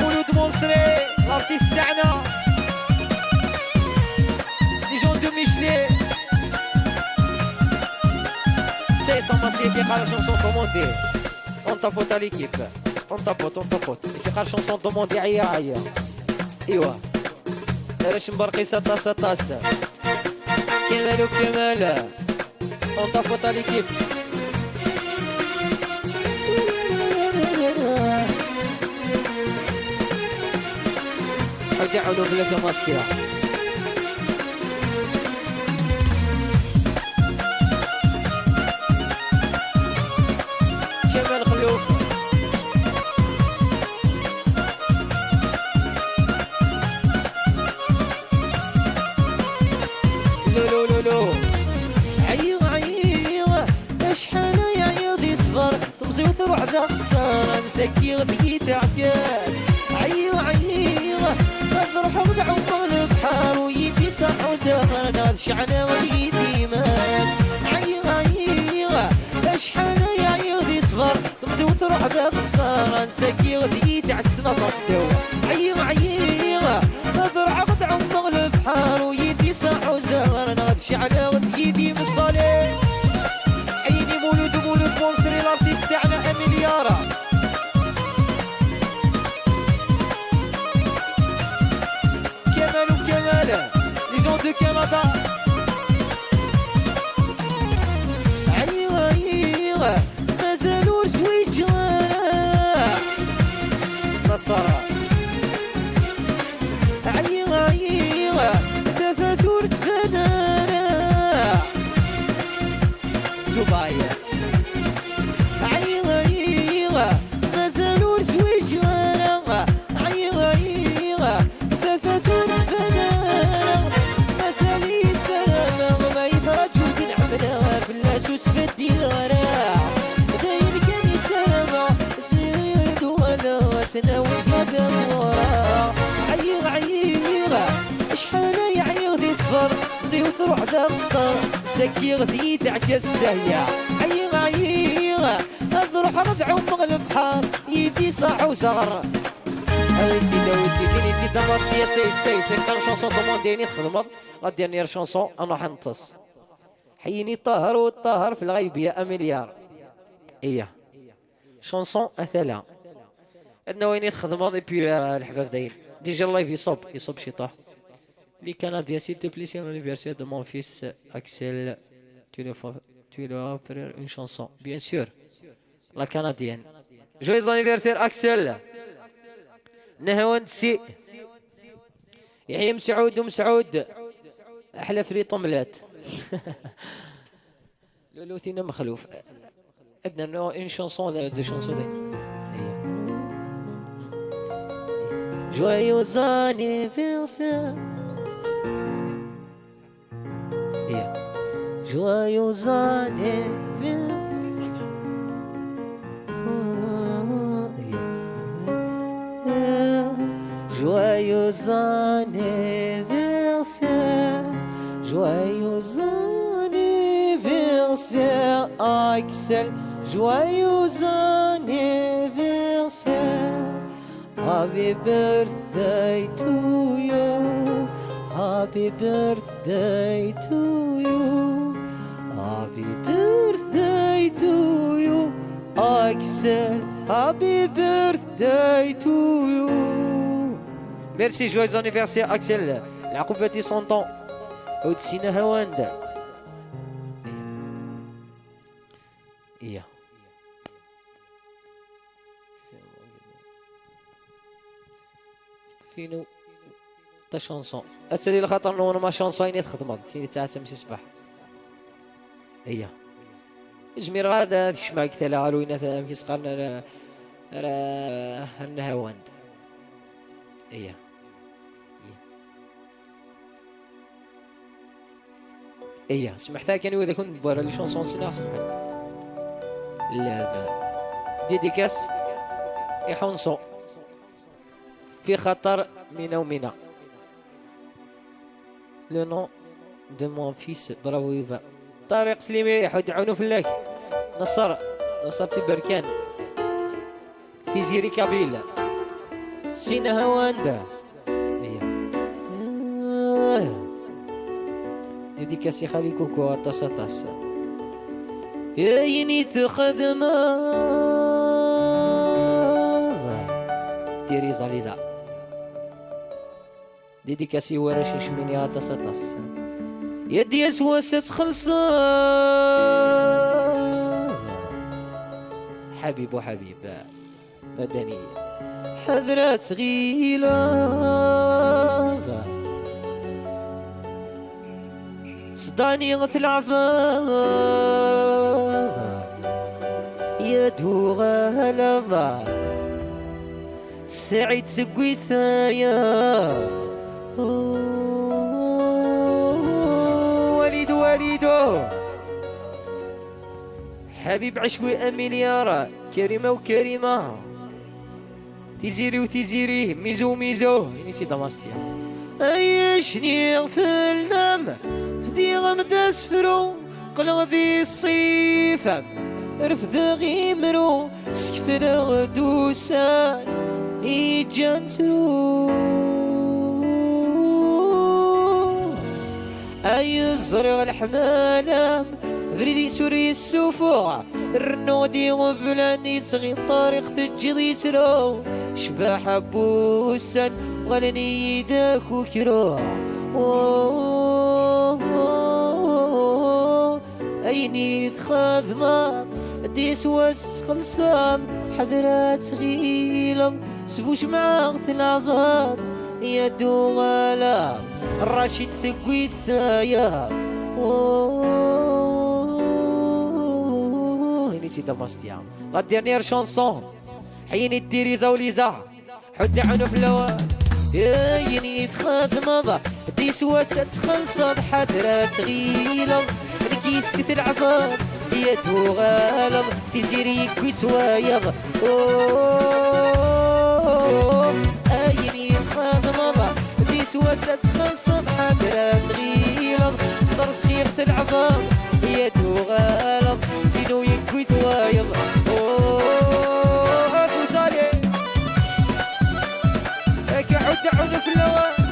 مولود مونسري الارتيست تاعنا لي جون دو ميشلي سي سون ماستي qui قال شونسون دوموندي اون تابوت à l'équipe on tapote qui قال شونسون دوموندي عيا عيا ايوا رش مبرقيسة طاسة طاسة كمال وكمال on tapote à l'équipe رجعوا له بلاك ماسكيا كمال خلوف لو عيو اشحال يعيض يصبر تمزي وتروح ذا خسارة نسكي غدي تعكاس عيو نروح ونعوم البحر ويدي صح وزهر ناض شعنا ويدي مات عيو اشحال يعيض يصبر تمزي وتروح ذا خسارة نسكي غدي تعكسنا صاصدو عيغ عيغ نظر عقد عمق البحر ويدي صاح وزهر نغد شعلة غد يدي مصالي عيني مولود مونسري الارتيست تاعنا اميليارا كمال وكمال لي جون دو كندا عيغ عيغ مازالو زويجان نصارى عيغ عيغ تفاتور تفنانا دبي عيغ عيغ مازالو زويجان عيغ عيغ تفاتور تفنانا مازالي سلامة ما يترجو تنعمنا في اللاسوس فدي الغراء داير كان يسامع سيدو انا سناوي قدم ورا عيغ عيغ شحال يعيغ دي صفر زيو تروح دصر سكي غدي تعكس سهيا عيغ عيغ اضرح رد عمق البحر يدي صاح وصغر سيدي نسيت ماسكي سي كان شونسون دومونديني خدمت غديرني شونسون انا حنتص حيني طاهر والطاهر في الغيب يا اميليار ايه شونسون اثلا عندنا وين يتخدم دي بي الحباب داير ديجا اللايف يصب شي طاح لي كنديان s'il te plaît c'est l'anniversaire de mon fils Axel tu lui offrir une chanson bien sûr la canadienne joyeux anniversaire Axel نهاوند سي يحيى مسعود ومسعود احلى فريط طملات لولوتينا مخلوف عندنا اون شونسون دو شونسون دي joyeux anniversaire joyeux anniversaire joyeux anniversaire joyeux anniversaire Axel joyeux anniversaire happy birthday to you happy birthday to you happy birthday to you Axel happy birthday to you merci joyeux anniversaire Axel العقوبة 100 ans ودسينا هواند إيه فينو تا شونسون اتسالي الخاطر نو ما شونسون يتخدم تيني تاع سمسي صباح اييه جمير غادا شماك تاع علوينا تاع كيسقرنا النهاوند اييه اييه سمحتها كان اذا كنت بورا لي شونسون سنا سمحت لا ديديكاس يحونسو في خطر منا ومنا لو نون دو مون فيس برافو يفا طارق سليمي يحد عونو فلاك نصر تبركان في زيري كابيلا سينا هواندا ديديكاسي خالي كوكو طاس يا يني تخدم ديري زاليزا ديديكاسي ورا شميني طاس يدي اسوست خلص حبيب وحبيب مدني حضرات صغيلة صداني غتلعبا يدو غلظة سعيد ثقويثايا وليدو حبيب عشوي أميليارا كريمة وكريمة تيزيري وتيزيري ميزو نسي دماستيا أيشني غفل نام هدي غمد أسفرو قل غدي الصيفة رفض غيمرو سكفنا غدوسان يجنسرو أي زرع الحمالام فريدي سوري السفوع الرنودي غفلاني تغي طريق تجي ترو شباح بوسان غلني يداك وكرو أيني تخاذما ديس واس خلصان حضرات غيلم سفوش معاغ العغاد يا دوغالا الرشيد ثقوي الثايا هني سيدا ماستيا غاديرنير شانسون حيني ديري زوليزا حد عنف لوان يني تخاذما ديس واس تخلصان حضرات غيلم كيسي تلعبض يا توغالض تزيري كويس وايض أيني خاضمض دي سواسة خلصت حقرات غيلض صار صغير تلعبض يا توغالض سينو يكويت وايض وصالي هكا عود في اللوان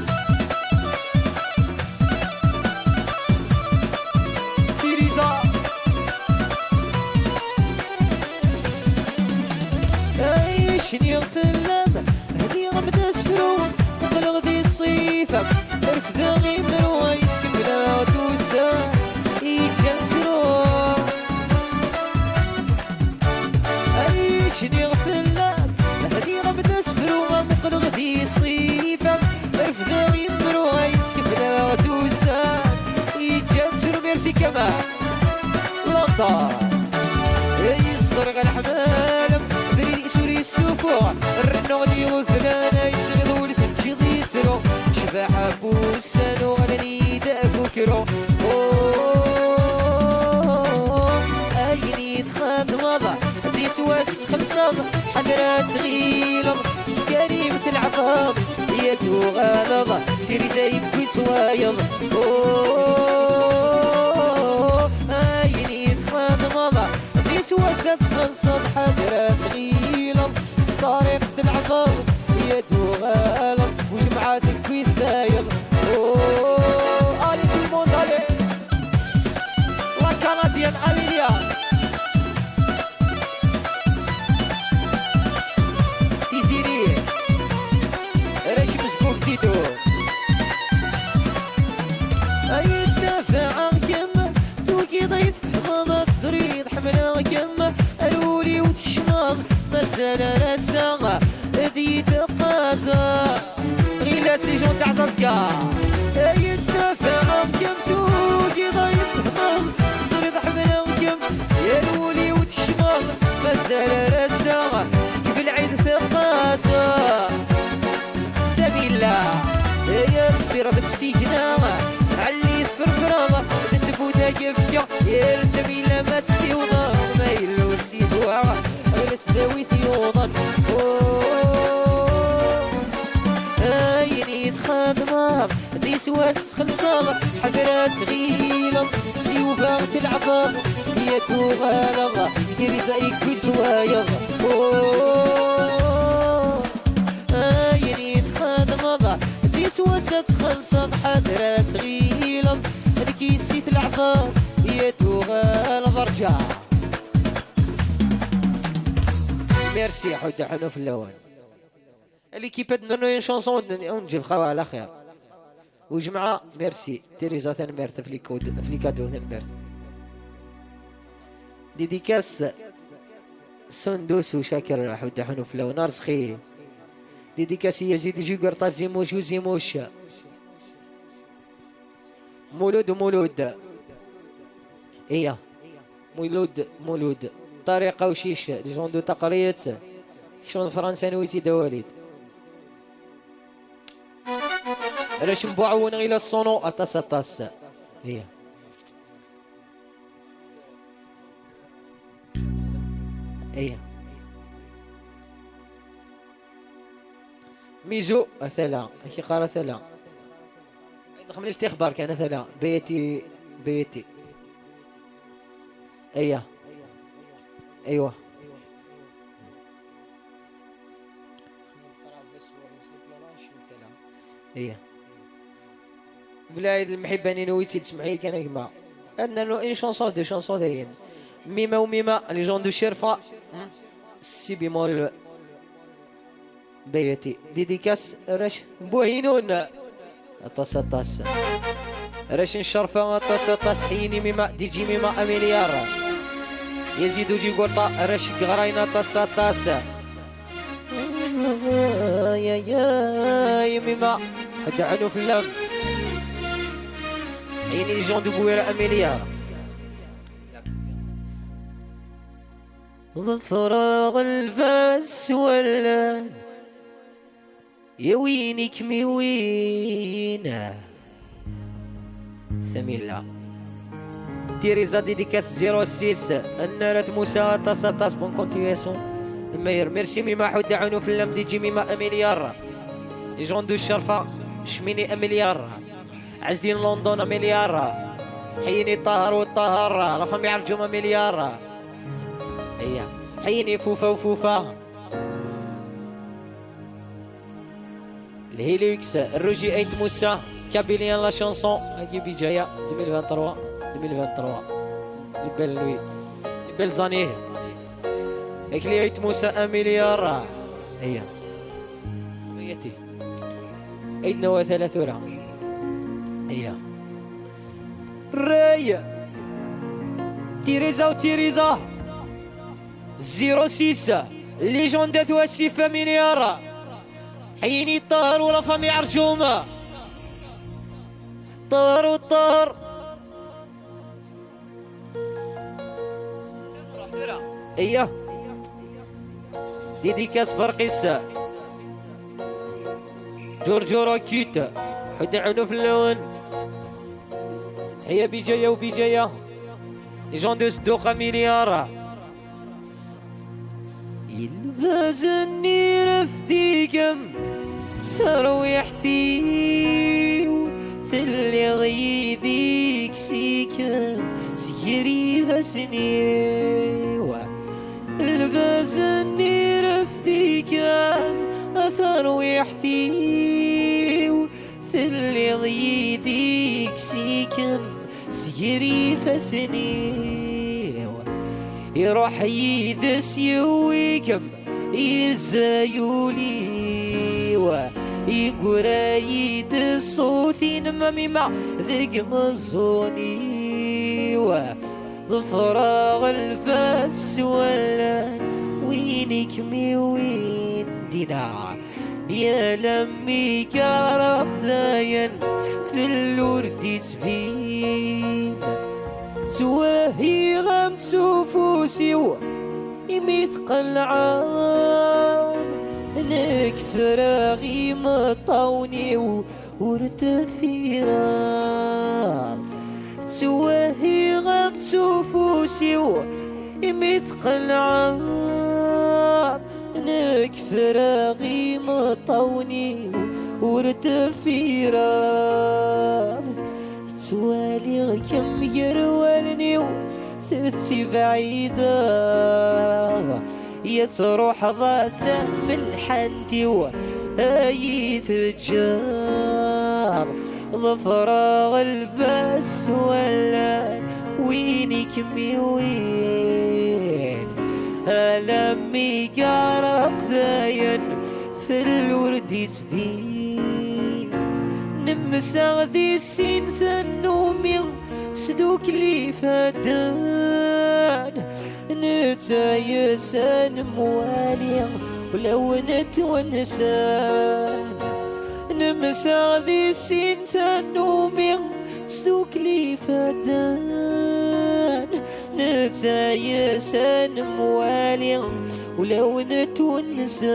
شني غفلم هدي غمد اسفرو وقلغ دي الصيفة رفض غيمرو يسكن بلا توسا يجنسرو أي شني غفلم هدي غمد اسفرو وقلغ دي الصيفة رفض غيمرو يسكن بلا توسا يجنسرو ميرسي كمان لطا يصرغ الحمالم بريد سوري السفوع الرنودي وفلانا يتغلو لتنجي يسرو شباح بوسان وغنني داك وكرو أيني تخاذ مضى دي سواس خلصان حضرات غيلض سكاني مثل عقاب يدو غالض ديري زي كويس وايض أيني تخاذ مضى سواسات خلصت حضرات غيلض طريقة العقاب يدو غالض وجمعاتك في الثايض الي tout le monde allez la canadienne Amelia تيزيري راش مسكوك ديدو اي الدافع كم توكي ضيف حفظت زريد حملها كم الولي وتشماغ مازال راسا ذي تقازا غيلا سيجون تاع زاسكا اي الدافع كم توكي ضيف حفظ زريد حملها كم الولي وتشماغ مازال راسا قبل عيد تقازا سبيلا يا ربي ربك سيجنا علي فرفرة تتبوتا كفكا يا الزميلة ما تسيوضا ما يلو سيدوها غير سداوي ثيوضا ايني تخادمة دي سواس خلصة حقرات غيلة سيوفا تلعبا يا توغالغا ديري زي كل سوايا ايني تخادمة دي سواسات خلصت حضرات غيلض الكيسي تلعبا يا توغالغ رجع ميرسي حودة حنو في اللوان اللي كيبات نرنو شونسون ونجيب خوا على خير وجمعة ميرسي تيريزا تنمرت فليكادو تنمرت ديديكاس سندوس وشاكر حودة حنو في اللوان نار سخي ديديكاسي يزيد جيجر طازيموش وزيموش مولود ايه مولود طريقة وشيش جون دو تقريت شون فرنسا نويتي دواليد راش نبوعون الى الصونو اطاس ايه ميزو ثلا كي قال ثلا دخل الاستخبار كان ثلا بيتي ايه ايوه ايه بلايد المحبة اني نويتي تسمعي كان كما ان اون شونسون دو شونسون داين ميما وميما لي جون دو شرفة سي بيمول بيتي ديديكاس رش بوهينون طاس طاس رش الشرفة طاس حيني ميما دي جي ميما اميليار يزيد جي قرطة رش غراينا طاس يا ميما ادعنو في اللم حيني لي جون دو بويرة اميليار ظفراغ الفاس ولا يا وينك ميوينه ثميلة تيريزا ديديكاس 06 النارة موسى طاس بون كونتيواسيون المير ميرسي ميما حود عنو في اللم دي جي ميما اميليار لي جون دو الشرفة شميني اميليار عزدين لندن اميليار حيني الطهر والطهر رفم يعرجوم اميليار اييه حيني فوفا وفوفا الهيليكس الروجي ايت موسى كابيليان لا شانسون هاكي بجايه 2023 لي بيل زاني هاك لي ايت موسى اميليار اييه وياتي ايدنا وثلاثورة اييه رايا تيريزا وتيريزا 06 ليجوند تواسي فاميليار حيني الطهر ولا فامي عرجومة طهر والطهر ايه ديديكاس برقيس جورجورا كيت حد عنو في اللون هي بجاية وبجاية لي جون دو صدوقة مليار يلفزني رفديكم ترويحتي ثلي غيديك سيكم سيري فسني الفزني رفديكم ترويحتي ثلي غيديك سيكم سيري فسني يروح يدس يويكم يزايولي يقرا يدس صوتي نمامي مع ذيك مزوني ظفراغ الفاس ولا وينك وين دينا يا لمي كارق ثاين في اللورد تفين سواهي غم سوفوسي يميثقل عام نكثر غي مطاوني ورتفيرا سواهي غم سوفوسي يميثقل عام نكثر غي مطاوني ورتفيرا توالي كم يروالني ثتي بعيدة يتروح ذات من حنتي وهاي تجار ظفراغ الباس ولا وينك وين ألمي قارق ذاين في الورد سفين نمسا ذي السين ثنومي سدوك لي فدان نتايسان موالي ولو نتونسان نمسا ذي السين ثنومي سدوك لي فدان نتايسان موالي ولو نتونسان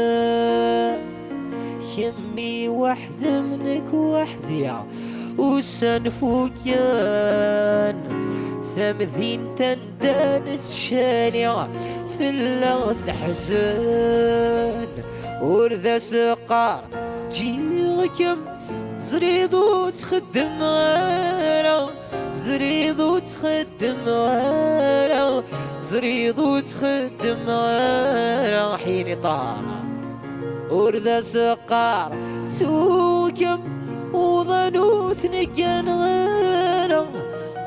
يمي وحدة منك وحدي وسنفوكيان ثمذين تندان تشاني في اللغة حزان ورذا سقار جيغكم زريض وتخدم غيره زريض وتخدم غيره، زريض وتخدم غيره، حين طار ورد سقار تسوكم وظنوت نكن غيره،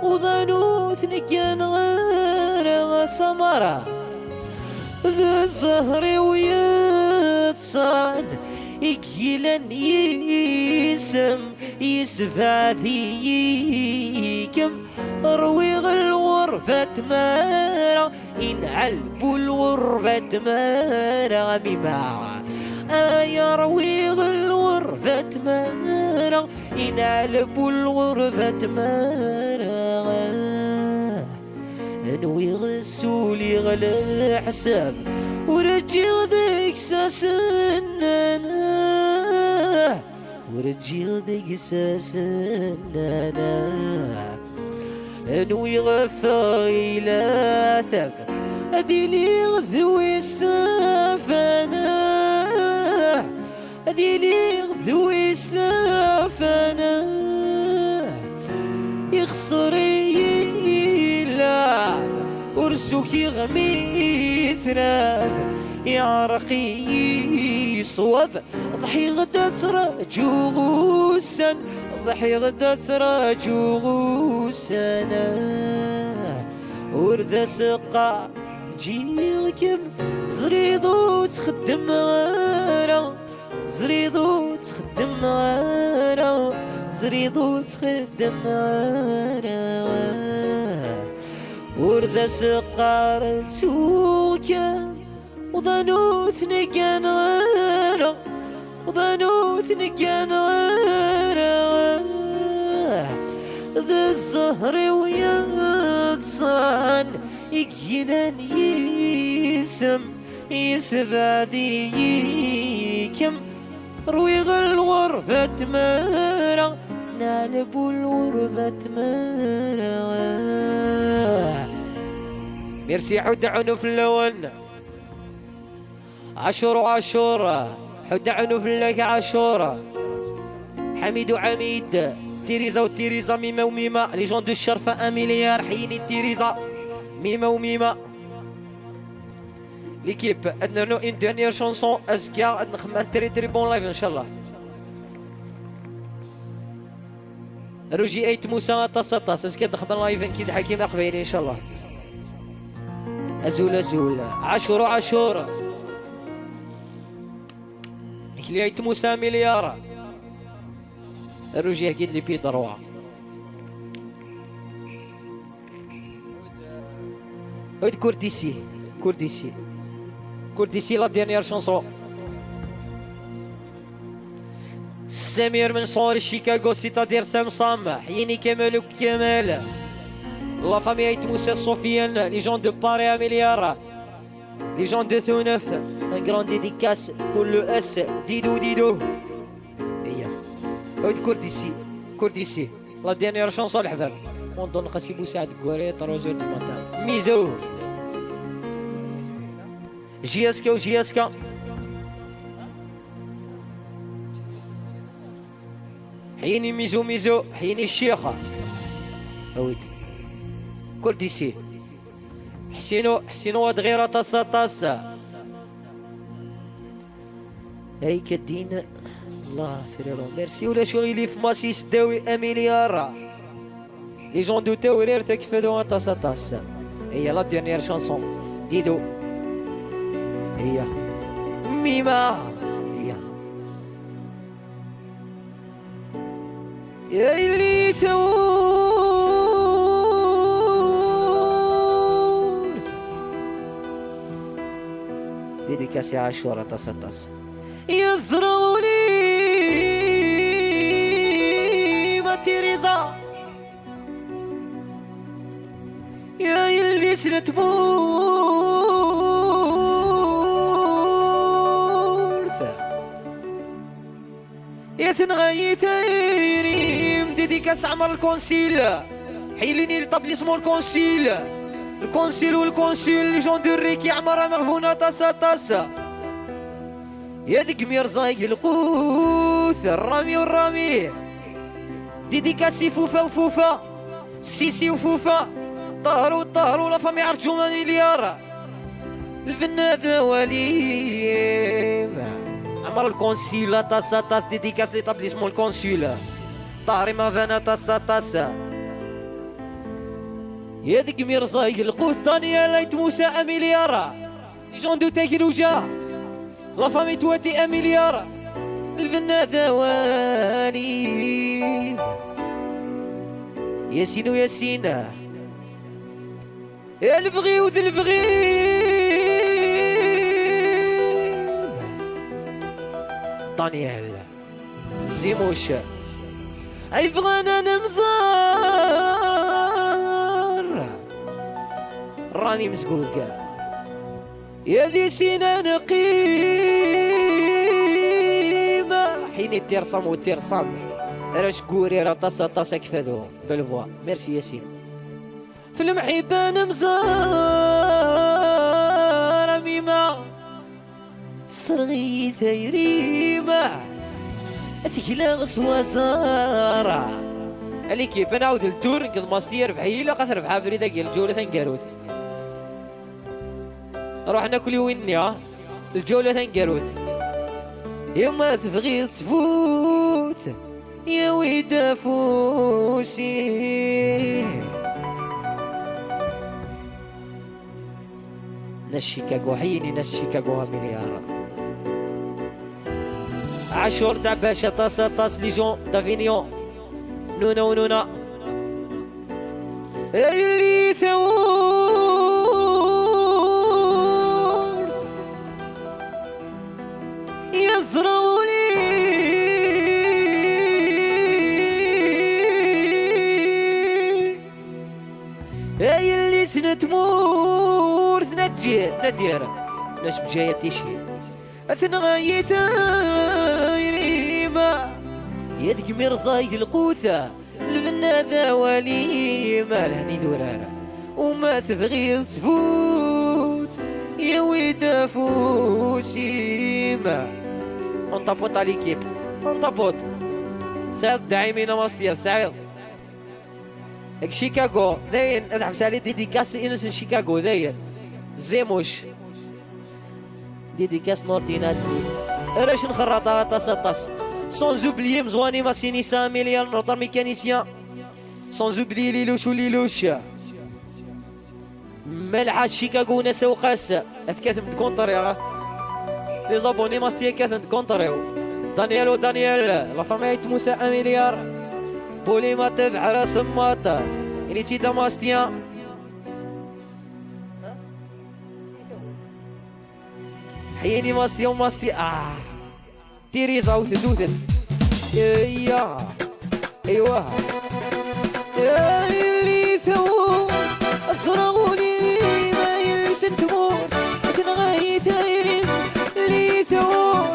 وظنوت نكن غيره سمرة ذا الزهر ويتصان يكيلا يسم يسفى ذيكم رويغ الغرفة مارا ينعلبوا الغرفة مارا مما يرويغ الغرفة مارا ينعلبوا الغرفة مارا نوي غسولي غلا حساب ورجي ذيك ساسنانا، ورجي ذيك ساسنانا، نوي غفايلة ثاب أديني غذوي استفانا، أديني غذوي استفانا يخسري ورسوك يغمي ثراب يعرقي صواب ضحي غدا ترى جوغوسا، ضحي غدا ترى جوغوسا ورد سقا جيكم زريض وتخدم غيره، زريض وتخدم غيره، زريض وتخدم غيره ورد سقار توكا وظنوت نكن غيره، وظنوت نكن غيره ذا الزهر ويتصان يكينا يسم يسفى ذيكم رويغ الغرفة مارا نعلبوا الغرفة مارا. ميرسي حود عنف اللون عاشور حود عنف لك عاشور حميد وعميد تيريزا وتيريزا ميمة وميمة لي جون دو الشرفة 1 مليار حيني تيريزا ميمة وميمة ليكيب عندنا نو اون ديرنيير شونسون ازكيا عندنا نخمم تري بون لايف ان شاء الله. روجي ايت موسى طاس ازكي نخمم لايف كي حكيم قبيلي ان شاء الله. أزول عاشور كليت موسى مليار الرجيه قيد لي بي ضروع عود كورديسي لا ديرنيير شونسون سمير من صور شيكاغو سيتادير سامسام حيني كمال وكمال لا فامي ايت موسى صوفيان لي جون دو باري 1 مليار لي جون دو ثونف ان كرون ديديكاس كل اس ديدو هي عود كورديسي لا ديرنيير شونسون الحباب ونظن خاصي بوسعد كواري 3 دو ماتان ميزو جياسكا حيني ميزو حيني الشيخة اويدي كورديسي حسينو ودغيرة طاسة هيك الدين الله فريرو ميرسي ولا شو اللي في ماسيس داوي 1 مليار لي جون دو تاورير تكفدو طاسة هي لا ديرنيير شانسون ديدو هي ميمة هي يا اللي ديديكاسي عاشورة طاس يزروني ما تيريزا يا يلي سنتبورث يتنغي تيريم ديديكاس عمر الكونسيل حيليني لطابليسمون الكونسيل والكونسيل جون دوريكي عمرها مغفونة طاسة يدك ميرزايق القوث الرامي والرامي ديديكاسي فوفا سيسي وفوفا طهروا لا فامي عرجوما مليار الفنان وليم عمر الكونسيلا تاسا تاس ديديكاس ليطابليسمون الكونسيلا طاري ما فانا تاسا تاسا يا ذيك ميرزاي القوت دانيال لايت موسى اميليارا جون دو تاكيلوجا لا فامي تواتي اميليارا الفنان وليم ياسين وياسين يا الفغي وذ الفغي دانيال زيموش اي بغانا نمزار راني مسقوقة يا ذي سنان قيمة حين الترسم والترسم راش كوري راه طاسة كفادو بالفوا ميرسي ياسين في المحبة نمزار ميمة صرغي ثيريمة تكلاغس وزارة علي كيف نعاود التور نقد ماستير بحيلة قد ربحها فريدة كي الجولة تنقاروت روحنا كل ويني الجولة تنقاروت يما تبغي تفوت يا ويدا فوسي ناس شيكاغو حيني ناس شيكاغو مليار عاشور تاع باشا طاس ليجون دافينيون نونا ونونا اللي ثور يزرعوني اي اللي سنتمور ندير ناش بجاية تيشي اثنغاية تايريما يدك مرزاي القوثة الفنان وليمة لهني دورارة وما تبغي تفوت يا ويدا فوسيما انطبوط على ليكيب انطبوط سعيد داعمين ماستير سعيد شيكاغو داين نحبس عليه ديديكاس انس شيكاغو داين زيموش ديديكاس نورتيناسي راش نخرطها طاس سون اوبليي مزواني ماسيني ساميليان نوطر ميكانيسيان سون اوبليي ليلوش ملحة شيكاغو ناس وقاس اثكاثم تكونطري لي زابوني ماستيا كاثم تكونطريو دانيال لا فاميت موسى اميليار بولي ما تبع راس ماتا إني سيدا ماستيا حيني ماستيا وماستيا تيري زاوث دوث يا ايوه يا اللي ثور اصرغوني ما يلسنتمور تنغاي تايرين اللي ثور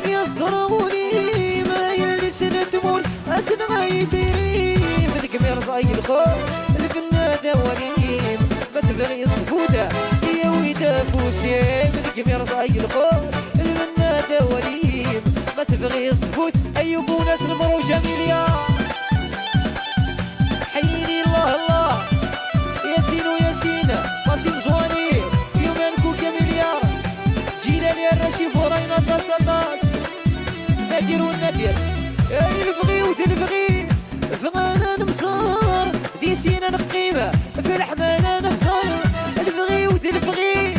يصرغوني ما يلسنتمور تنغاي تايرين بدك مرزاي الخوف الفنان وليم ما تبغي الصفودة يا ويدا فوسي بدك مرزاي الخوف الفنان وليم ما تبغي الصفود ايوب وناس المرو جميليا حيني الله ياسين وياسين قاسم زواني يومان كوكا مليار جينا لي الرشي فورينا طاس نادر والنادر الفغي وتلفغي فغانا نمصار دي سينا نقيمة في الحمالة نهضر الفغي وتلفغي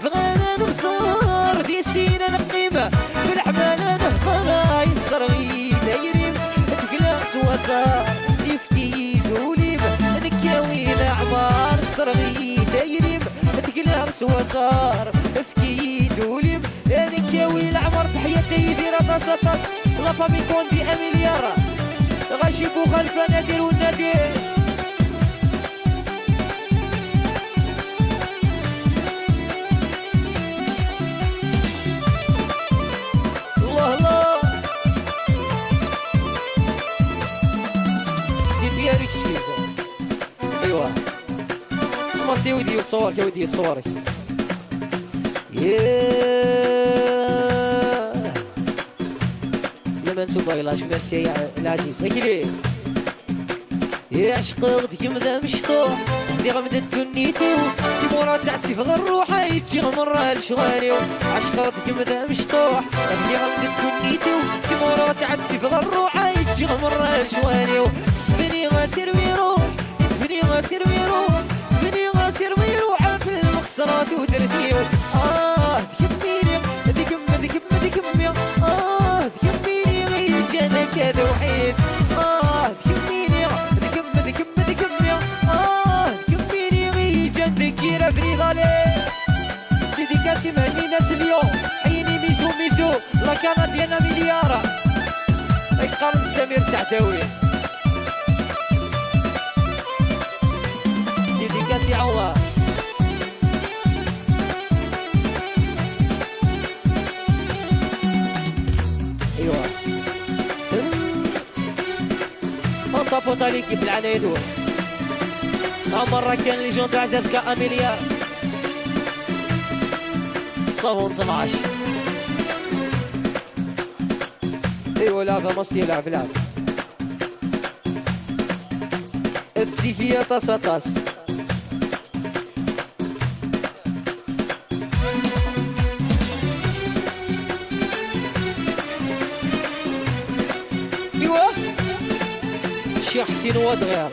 فغانا نمصار دي سينا نقيمة في الحمالة نهضر يصرغي دايرين تقلاص وصار يفتي دوليم نكاوين عمار صرغي دايرين تقلاص وصار يفتي دوليم نكاوين عمار تحياتي يدير طاس لا فامي كوندي اميليار غاشيكو خلفا نادر والنادر الله دي بياري تشيزو ايوا ماستي ودي صورك يا ودي صورك يا منسوب بايلاش ميرسي العزيز هكذا يا عشق يمذا مشطوح دي غمدة كنيتو تيمورا تعتي في الروح يجي غمرة لشوانيو عشق يمذا مشطوح دي غمدة كنيتو تيمورا تعتي في الروح يجي غمرة لشوانيو تفني غاسير ويروح تفني غاسير ويروح تفني غاسير ويروح في المخسرات ودرتيو تكميني تكميني تكميني غير جانك هذا وحيد تكميني تكميني غير جانك كيرا فري غالي ديديكاسي معني ناس اليوم حيني ميزو لا كانت ديالنا مليارة قارن سمير سعداوي ديديكاسي عوار طابوطا ليكيب العنايدور مرة كان لي جون عزاز كأميليار صابون 12 ايوا لعبة مصري لعب تسيفية طاس شيخ حسين ودغير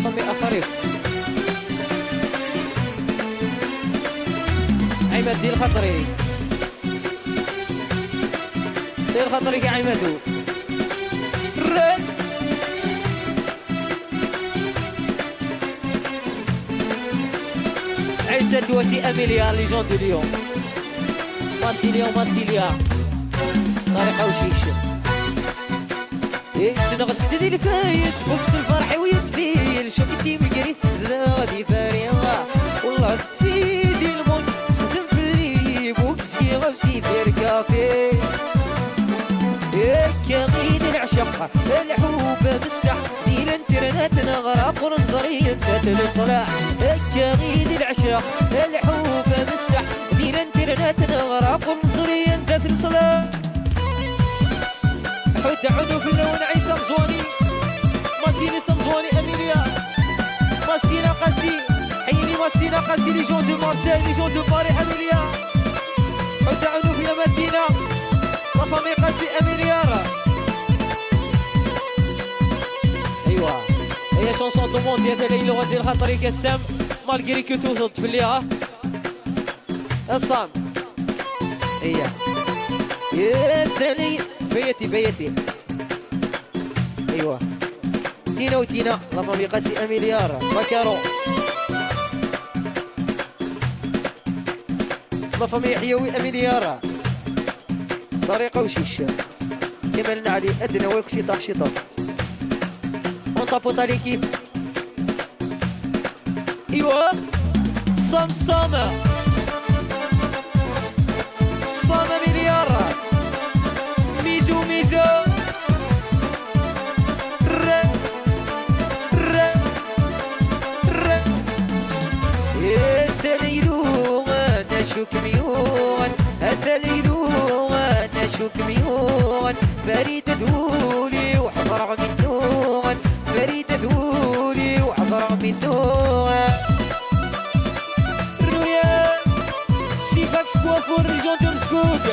فمي أخريف عماد دي الخطري كعمادو رد عيسى تواتي أميليا ليجون دو اليوم ماسيليا طريقة وشيشة السنة غتسدي الفايس بوكس الفرح ويتفيل شفتي مقريت زادي فاريغا والله تفيدي المون تخدم في لي بوكس كي غفسي دير كافي ياك غيد العشق الحوبة بالسح دي الانترنت نغرق وننظري انت الصلاح ياك غيد العشق الحوبة بالسح دي الانترنت نغرق وننظري انت الصلاح حد عنو في اللون عيسى مزواني ماسيني سمزواني أميليا ماستينا قاسي حيني ماستينا قاسي لي جون دو مارسيل لي جون دو باري أميليا حد عنو في مدينة رفامي قاسي أميليا أيوا هي شونسون دو موند ديال ليلو غادي الخطري كسام مالغري كو توصل تفليها الصام هي يا ثاني بيتي ايوا تينا لما بيقاسي اميليار مكارو لما يحيوي اميليار طريقه وشيشه كمال نعلي ادنى ويكسي طاح شيطان اون طابوطا ليكيب ايوا صام مليار ميزو نشوك ميون فريدة دولي وحضر من نون فريدة دولي وحضر من نون رويا سيفاك سكوافور ريجون تمسكوك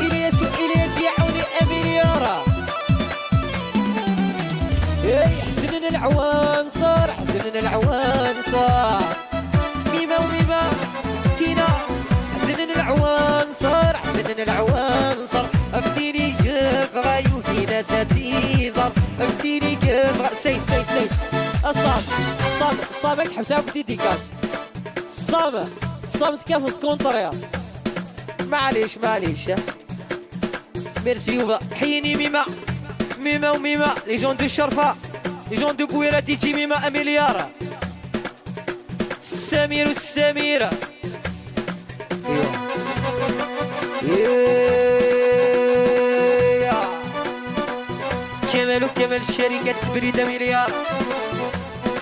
إلياس يعوني أميليارا حسن العوان صار ميمة تينا حسن العوان صار افتيني كفغا يوثينا ساتيزر افتيني كفغا سيس صامك حساب ديديكاس صامت كاثة كونتريا معليش ميرسي يوفا حيني ميمة لي جون دو الشرفة لي جون دو بويرة تيجي ميمة أميليارا السميرة كمال الشركة بريدة مليار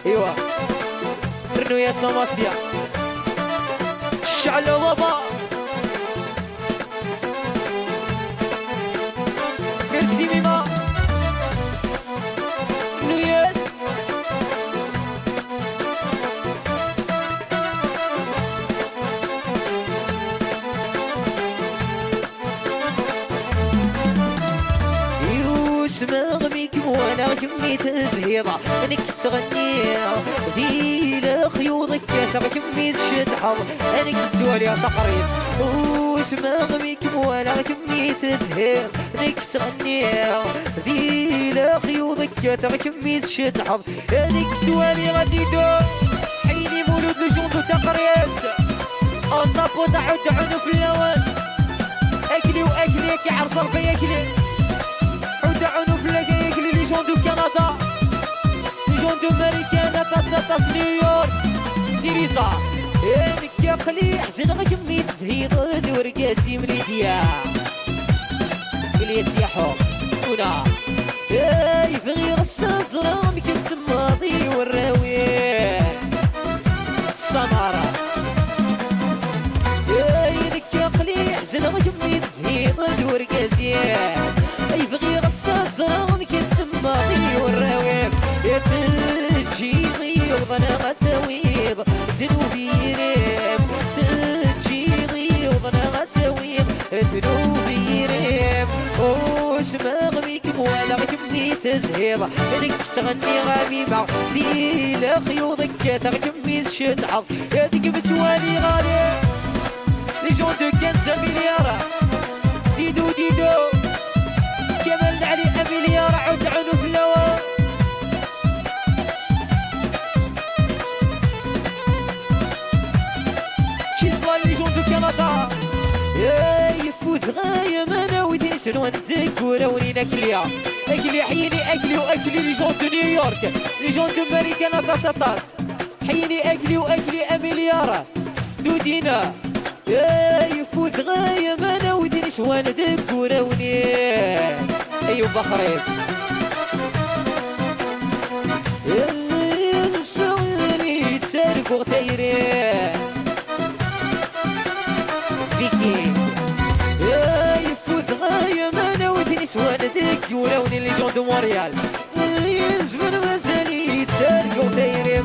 ايوا رنو يا سماسديا شعل بابا وسمغميك وانا كمي تزهيضة انك تغني ذي لخيوضك ترى كمي تشدحض انك تسوالي تقريت وسمغميك وانا كمي تزهيض انك تغني ذي لخيوضك ترى كمي تشدحض انك تسوالي غديدو حيني مولود لجوندو تقريت الطابو تعود عنو في اللوان اكلي واكلي كي عرس ربي اكلي عود عنو في اللقا ياكلي لي جوندو كندا لي جوندو امريكانا تاس نيويورك تيريزا انك يا قلي حزن غا كمي تزهيض دور كاسي مليديا الياس يحو هنا اي في غير السازرام كنسمى ضي والراوي السمارة ايدك يا قلي حزن غا كمي تزهيض دور كاسي اي في غير السازرام كنسمى ضي والراوي تجي غيض انا غتسويض دنوبي ريم تجي غيض انا غتسويض دنوبي ريم وسمغميك ولا كمي تزهيض انك تغني غميمة دي لخيوضك تغكمي تشدحض يدك بسواني غالي لي جون دو 15 مليار ديدو كمال علي مليار عود عنو في اللوان لي جون دو كندا يفوت غاية مانا ودي سنوان الذكورة ونينا كليا اكلي حيني اكلي واكلي لي جون دو نيويورك لي جون دو امريكانا تاس حيني اكلي واكلي امليار دودينا يفوت غاية مانا ودي نسوان الذكورة ونينا ايو بخريب السوالي تسارق وغتايرين يفوت غاية مانا ودي نسوان ذيك يوراوني اللي جون دو موريال اللي يزمن مازالي يتسارقو دايرين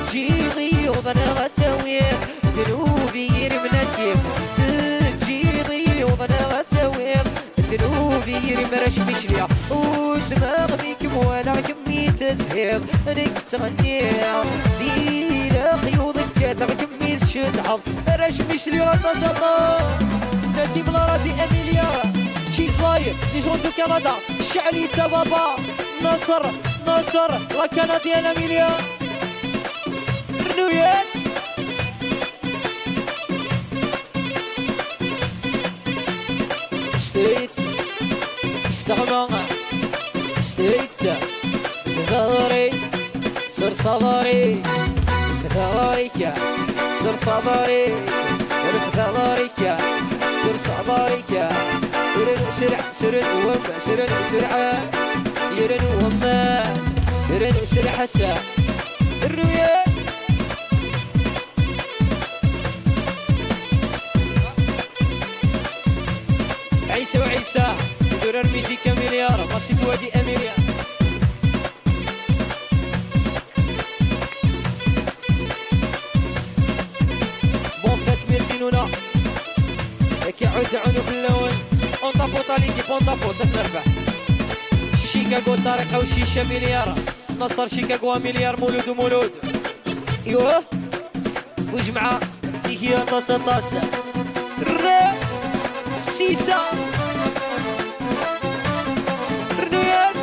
تجي غيوض انا غتساويه ذنوبي يرم نسيم تجي غيوض انا غتساويه ذنوبي يرم راش مشليا وسمغميك وانا كمي تزهيض انك تغني دي لخيوضك تغكمي تشدحض راش مشلي غتسطا ناسي بلا راضي اميليا تشيز لايف لي جون دو كندا شعلي تا بابا نصر لا كنديان اميليا رنويات ستريت استغمى ستريت ظهري صر صدري ظهرك صر صدري ورف ظهرك صر صدرك سرن وما سرن سرعة يرن وما يرن سرعة سا الرؤيا عيسى وعيسى دور الميزيكا مليار ماشي توادي اميليا ميرسينونا كيعود عنو في اللون اونطابو طاليكي بونطابو تتربح شيكاغو طارقة وشيشة مليار نصر شيكاغو مليار مولود ايوه وجمعة تيكيا طاسة الرا سيسا رنويات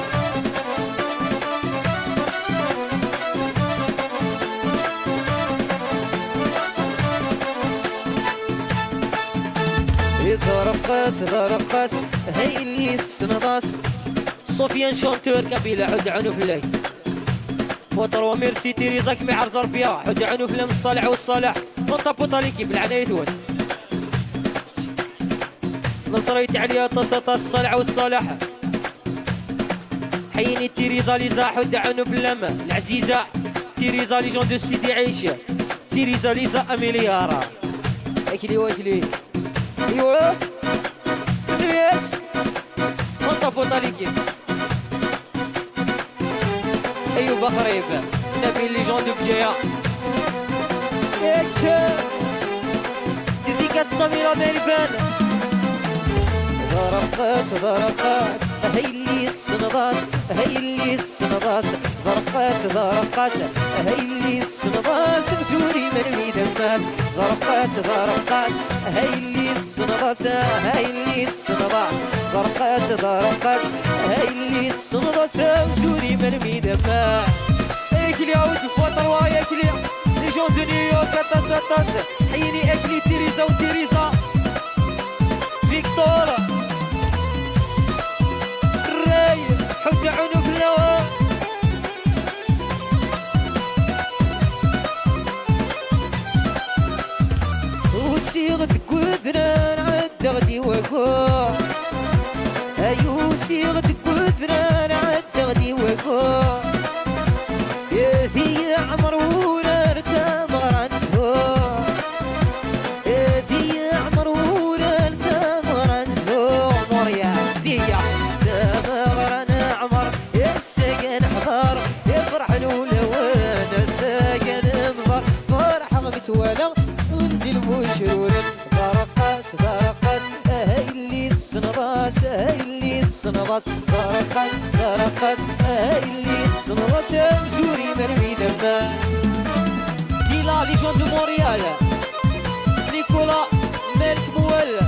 ضرقاس هاي اللي السنضاس صوفيان شونتور كابيلا عود عنو في الليل فوتر وميرسي تيريزاك معرز ربيا عود عنو في الليل الصالح والصالح وطابو طاليكي بالعناية دول نصريتي عليها تصطى الصالح والصالح حيني تيريزا ليزا عود عنو في الليل العزيزة تيريزا لي جون دو سيدي عيشة تيريزا ليزا اميليارا اكلي واكلي ايوه يس وطابو طاليكي ايوه بخريب نبيل لي جون دو بجايا ياك ديكاس سميرة ميربان ضرقاس هاي اللي اللي الصنباس هاي اللي الصنباس ضرقاس ضرقاس هاي اللي الصنباس مزوري مرمي دماس ضرقاس ضرقاس هاي اللي الصنباس هاي اللي الصنباس ضرقاس ضرقاس هاي اللي الصنباس مزوري مرمي دماس اكلي عود فوطروا اكلي لي جون دو نيويورك تاس حيني اكلي تيريزا وتيريزا فيكتور الرايل حط عنق اللواء وصيغة كثران عد غدي وقوع ايو صيغة كثران عد غدي وقوع يا ذي عمر ولا ارتمر عن سهوع يا ذي عمر ولا ارتمر عن سهوع مريا ذي تمر عن عمر يا السجن حضر يفرح الولوان السجن مزر فرح متولى وندي المشرور فرقاس فرقاس هاي اللي الصنباس هاي اللي الصنباس فرقاس فرقاس هاي اللي الصنباس مزوري مرمي دماء ديلا ليجون دو مونريال نيكولا مالك موال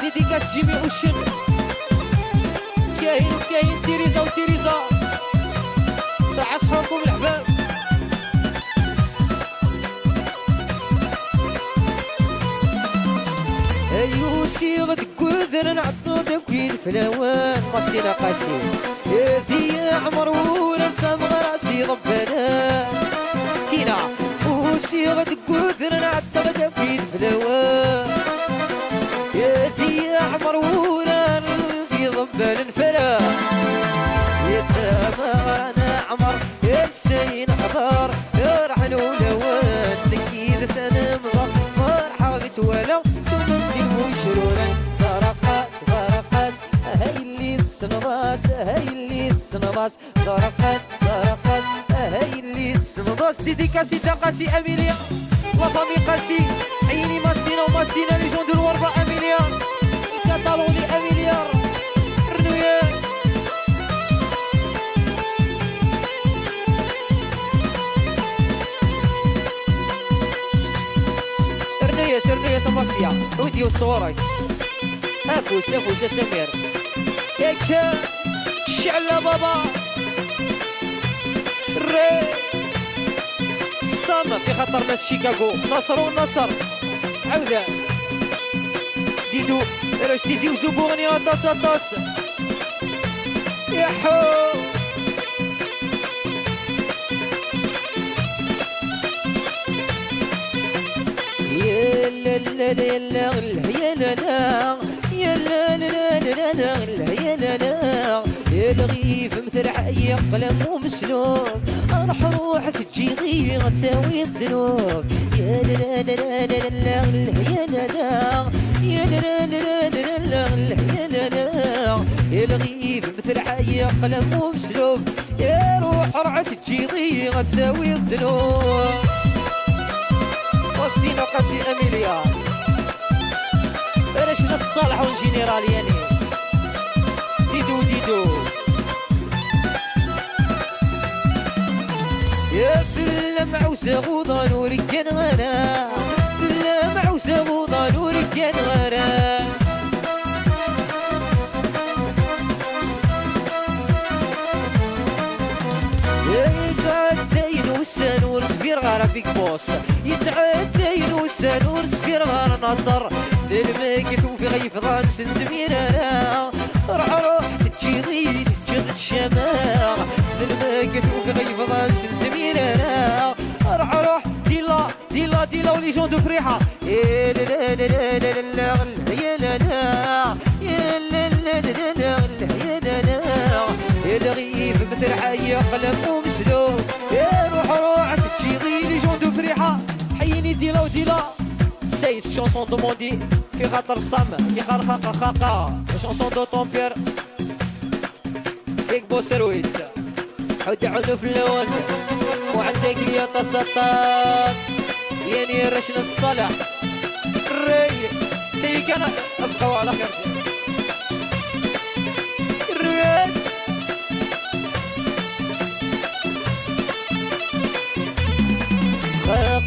ديديكات جيمي اوشن كاين وكاين تيريزا وتيريزا صح صحابكم الحباب ايو صيغة كثر نعطو تكوين فلاوان مصدنا قاسي ذي عمر ونرسم غراسي ربنا تينا وصيغة كثر نعطو تكوين فلاوان ذي عمر ونرسي ربنا الفلا يتسامى عمر السين حضر يرحل ولوان نكيد سنة مزر فرحة بتولى سمنتي وشرورا ضرقاس ضرقاس هاي اللي الصنباس هاي اللي الصنباس ضرقاس ضرقاس هاي اللي الصنباس ديديكاسي تقاسي اميليا وفامي قاسي عيني ماستينا وماستينا لي جون دو الوربة اميليا كاتالوني اميليا رنويا سيرني يا سباستيا ودي وصورك افوس افوس يا سمير ياك شعلة بابا ري صامة في خطر ناس شيكاغو نصر ونصر عودة ديدو راش تيزي وزبوني طاس طاس يحو يا لا لا لا يا لا لا يا لا لا لا يا لا لا يا الغيف مثرح يقلم ومسلوب راح روحك تجي غير تساوي الذنوب يا لا لا لا لا يا لا لا يا لا لا لا يا لا لا يا الغيف مثرح يقلم ومسلوب يا روح روحك تجي غير تساوي الذنوب وسطينا قاسي اميليا راش نتصالحوا جينيرالياني ديدو ديدو يا فلا معوسة غوضة نورك كان غرا فلا معوسة غوضة نورك كان غرا يتعدين والسانور سفير غارة بيك بوس يتعدين والسانور سفير غارة نصر للماكت وفي غيفضان سنسمين انا روح تجي غيري تجي الشمال للماكت وفي غيفضان سنسمين انا روح ديلا ديلا ديلا ولي جون دو فريحة يا لا لا لا لا لا يا لا لا يا لا لا لا لا يا لا لا يا الغيب مثل حي قلم ومسلوب يا روح تجي غيري جون دو فريحة حيني ديلا وديلا سايس شونسون دوموندي كي خاطر الصم كي خرخاقة خاقة شونسون دو طومبير بيك بو سرويس حودي عودو في اللون وعندك يا تصطات يعني رشد الصلاح الري تيك انا ابقوا على خير الريس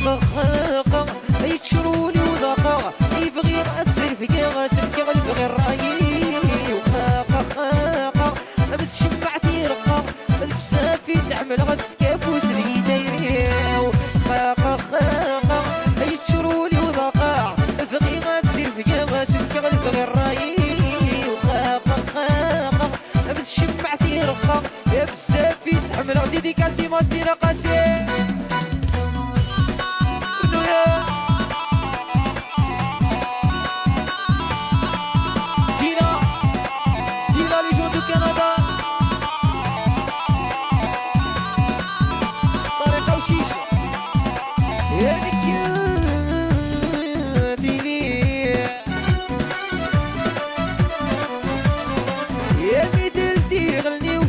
خاقا يتشروني وذاقا يبغي غتسير فيا غاسبكي غيبغي الرايي وخاقا بتشمعتي رقا بزافي تعمل غد في كابوس لي دايريو خاقا يتشروني وذاقا بغي غتسير فيا غاسبكي غيبغي الرايي وخاقا بتشمعتي رقا بزافي تعمل غد ديكاسي ماستيرا قاسي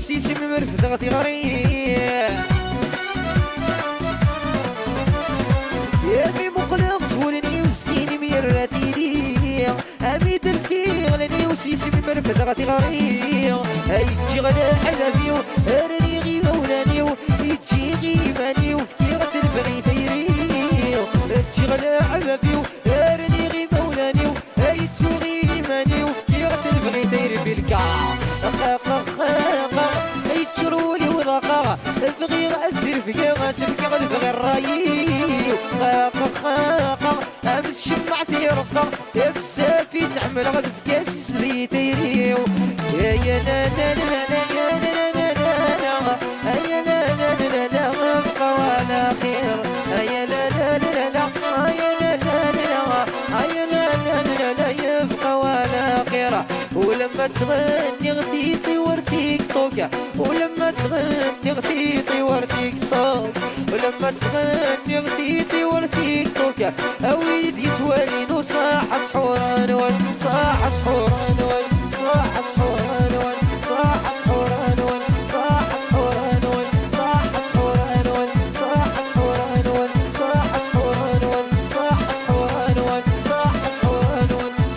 سيسي مرفد غادي غريب يا مي مقلق زولني وسيني ميراتي لي امي دركي غلني وسيسي مرفد غادي غريب هاي تجي غدا عذابيو راني غي مولانيو يجي غيمانيو فكي غسل بغي دايريو تجي غدا عذابيو راني غي مولانيو هاي تسوغي غيمانيو فكي غسل بغي دايري بالكا خاقا يتشرولي وذاقا بغي غاسير فيا غاسبكي غنبغي الرايي خاقا امس شمعتي رقا يا بزافي تعمل غد في كاسي سري دايريو يا لا لا لا لا يا لا لا لا يا لا لا لا بقى ولا خير يا لا لا لا لا يا لا لا لا يا لا لا لا يبقى ولا خير ولما تغني غتيطي ورتيك طوكا ولما تغني غتيطي ورتيك طوك ولما تغني غتيطي ورتيك طوكا اويد يتوالين وصاح سحوران صاح سحوران صاح سحوران صاح سحوران صاح سحوران صاح سحوران صاح سحوران صاح سحوران صاح سحوران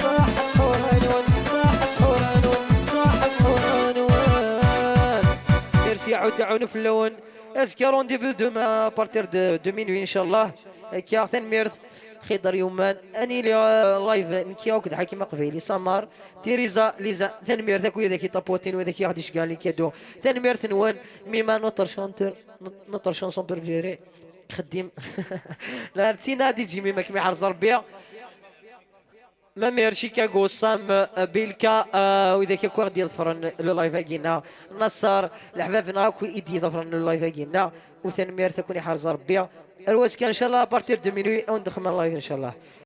صاح سحوران صاح سحوران ميرسي عاود دعونا في اللون اسكي رونديفو دوما بارتير دو مينوي ان شاء الله كي تنميرث خضر يومان اني لي لايف نكياو كدا كيما قبيلي سمار تيريزا ليزا تنميرث اكو ذاك طابوتين وذاك غادي شكال لي كادو تنميرث نوان ميما نوتر شونتر نوتر شونسون برفيري خديم لا رتينا دي جيمي ما كيما حرز ربيع ما ميرشي كاكو سام بيلكا واذا كيكو غادي يظفرن لو لايف كينا نصر لحبابنا كو يدي يظفرن لو لايف كينا وثاني ميرث كوني حارز ربيع الواس كان ان شاء الله بارتير دو مينوي وندخل اللايف ان شاء الله.